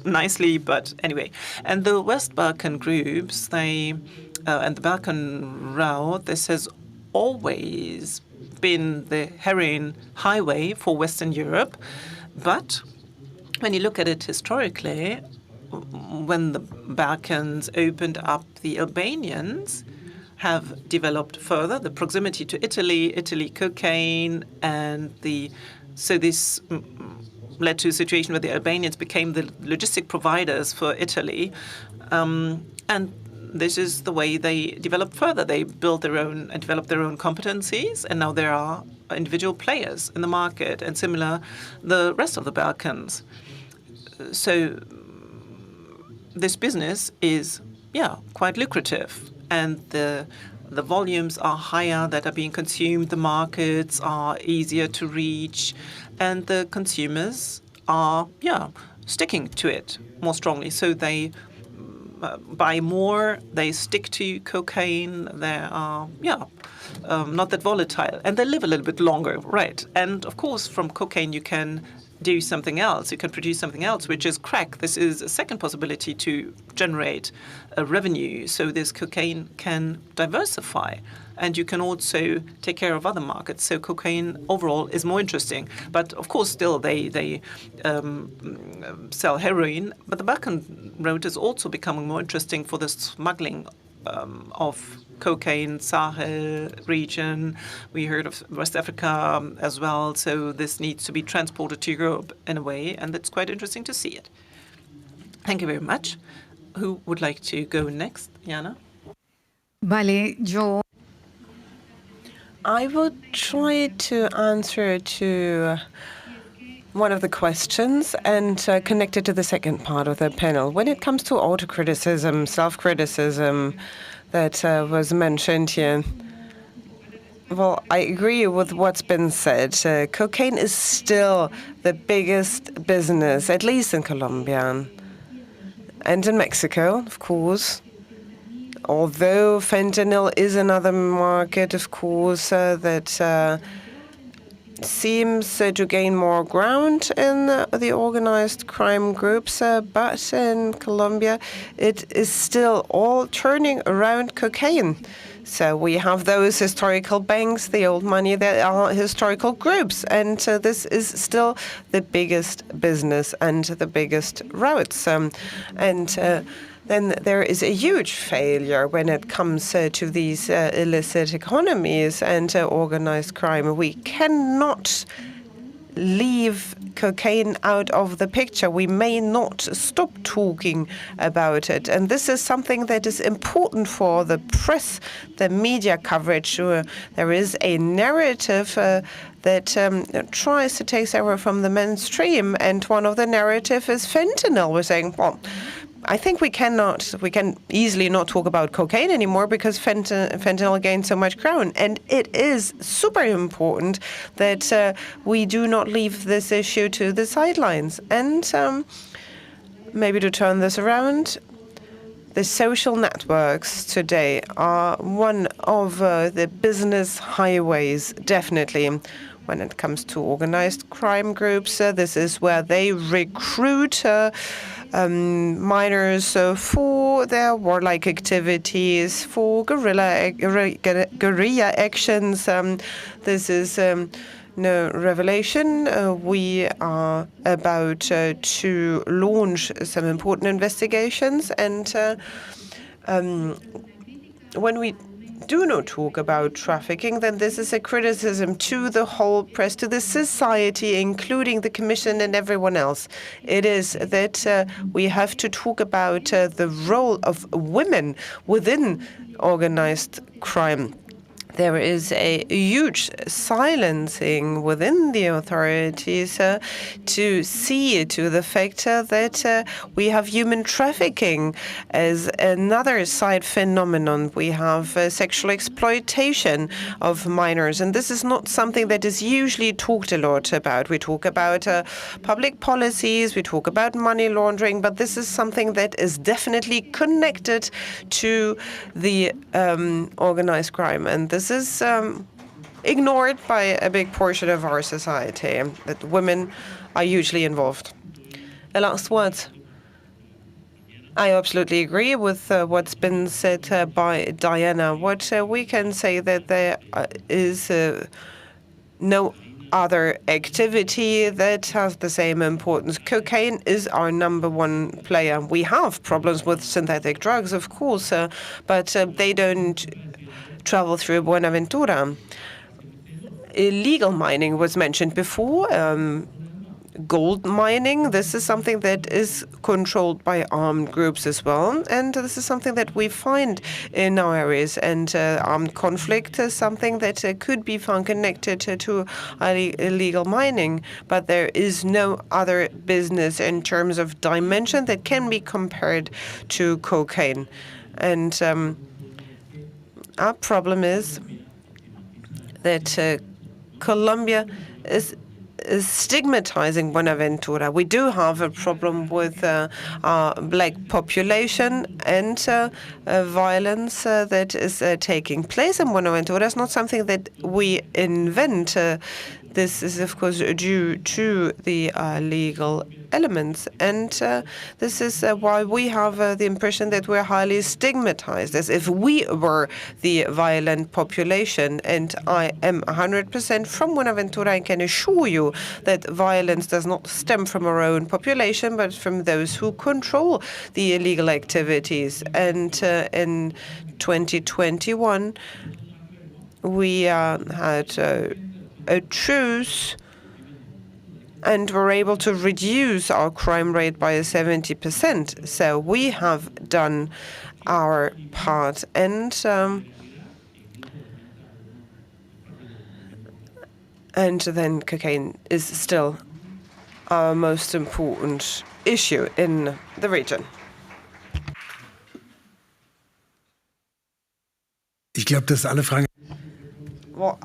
nicely, but anyway. And the West Balkan groups, and the Balkan route, this has always been the heroin highway for Western Europe. But when you look at it historically, when the Balkans opened up, the Albanians have developed further. The proximity to Italy cocaine, and so this led to a situation where the Albanians became the logistic providers for Italy, and this is the way they developed further. They built their own and developed their own competencies, and now there are individual players in the market, and similar the rest of the Balkans. So this business is, quite lucrative, and the volumes are higher that are being consumed. The markets are easier to reach, and the consumers are, sticking to it more strongly. So they buy more, they stick to cocaine, they are, not that volatile, and they live a little bit longer, right? And of course, from cocaine you can do something else. You can produce something else, which is crack. This is a second possibility to generate a revenue. So this cocaine can diversify, and you can also take care of other markets. So cocaine overall is more interesting. But of course, still they sell heroin. But the Balkan route is also becoming more interesting for the smuggling of cocaine, Sahel region. We heard of West Africa as well. So this needs to be transported to Europe in a way, and it's quite interesting to see it. Thank you very much. Who would like to go next? Jana? Vale, yo. I will try to answer to one of the questions and connect it to the second part of the panel. When it comes to autocriticism, self-criticism that was mentioned here, well, I agree with what's been said. Cocaine is still the biggest business, at least in Colombia and in Mexico, of course. Although fentanyl is another market, of course, that seems to gain more ground in the organized crime groups, but in Colombia it is still all turning around cocaine. So we have those historical banks, the old money, that are historical groups, and this is still the biggest business and the biggest routes. Then there is a huge failure when it comes to these illicit economies and organized crime. We cannot leave cocaine out of the picture. We may not stop talking about it. And this is something that is important for the press, the media coverage. There is a narrative that tries to take over from the mainstream. And one of the narrative is fentanyl. We're saying, well, I think we can easily not talk about cocaine anymore because fentanyl gained so much ground. And it is super important that we do not leave this issue to the sidelines. And maybe to turn this around, the social networks today are one of the business highways, definitely. When it comes to organized crime groups, this is where they recruit minors for their warlike activities, for guerrilla actions. This is no revelation. We are about to launch some important investigations, and when we do not talk about trafficking, then this is a criticism to the whole press, to the society, including the Commission and everyone else. It is that we have to talk about the role of women within organized crime. There is a huge silencing within the authorities to see to the fact that we have human trafficking as another side phenomenon. We have sexual exploitation of minors, and this is not something that is usually talked a lot about. We talk about public policies, we talk about money laundering, but this is something that is definitely connected to the organized crime, and this is ignored by a big portion of our society, that women are usually involved. The last words. I absolutely agree with what's been said by Diana. What we can say that there is no other activity that has the same importance. Cocaine is our number one player. We have problems with synthetic drugs, of course, but they don't travel through Buenaventura. Illegal mining was mentioned before. Gold mining, this is something that is controlled by armed groups as well. And this is something that we find in our areas. And armed conflict is something that could be found connected to illegal mining. But there is no other business in terms of dimension that can be compared to cocaine. And our problem is that Colombia is stigmatizing Buenaventura. We do have a problem with our black population and violence that is taking place in Buenaventura. It's not something that we invent. This is, of course, due to the legal elements. And this is why we have the impression that we're highly stigmatized, as if we were the violent population. And I am 100% from Buenaventura. I can assure you that violence does not stem from our own population, but from those who control the illegal activities. And in 2021, we had a truce and were able to reduce our crime rate by 70%. So we have done our part. And then cocaine is still our most important issue in the region. Ich glaube, dass alle Fragen. Well,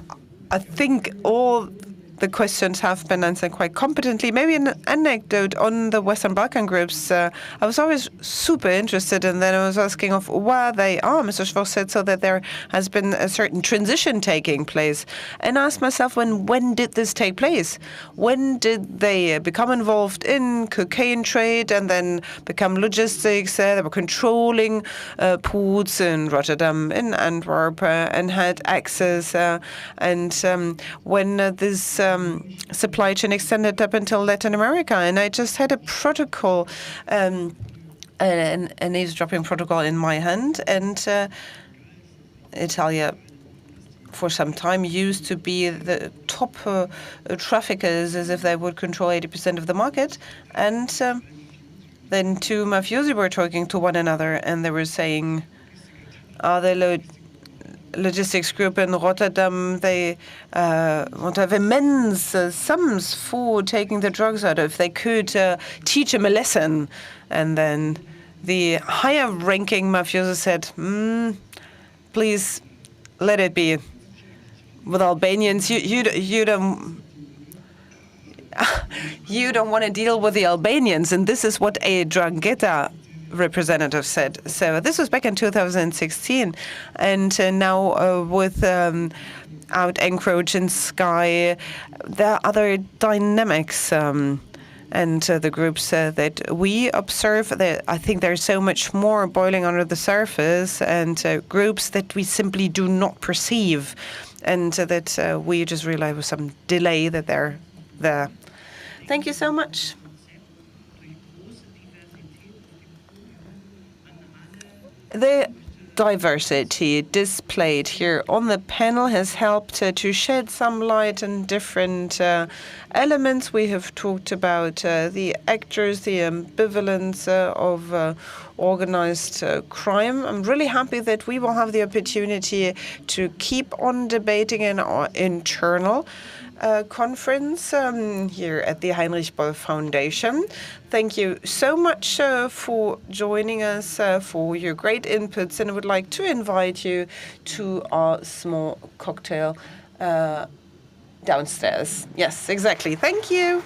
I think all the questions have been answered quite competently. Maybe an anecdote on the Western Balkan groups. I was always super interested, and then I was asking of where they are. Mr. Schwarz said so that there has been a certain transition taking place. And I asked myself, when did this take place? When did they become involved in cocaine trade and then become logistics? They were controlling ports in Rotterdam, in Antwerp, and had access. And when this supply chain extended up until Latin America, and I just had a protocol, an eavesdropping protocol in my hand, and Italia for some time used to be the top traffickers, as if they would control 80% of the market, and then two mafiosi were talking to one another, and they were saying, the logistics group in Rotterdam, they want to have immense sums for taking the drugs out. If they could teach them a lesson. And then the higher-ranking mafioso said, please let it be. With Albanians, you don't you don't want to deal with the Albanians, and this is what a Drangheta representative said. So this was back in 2016, and now with out encroach in Sky, there are other dynamics. And the groups that we observe, I think there's so much more boiling under the surface, and groups that we simply do not perceive, and that we just realize with some delay that they're there. Thank you so much. The diversity displayed here on the panel has helped to shed some light on different elements. We have talked about the actors, the ambivalence of organized crime. I'm really happy that we will have the opportunity to keep on debating in our internal conference here at the Heinrich-Böll Foundation. Thank you so much for joining us, for your great inputs, and I would like to invite you to our small cocktail downstairs. Yes, exactly. Thank you.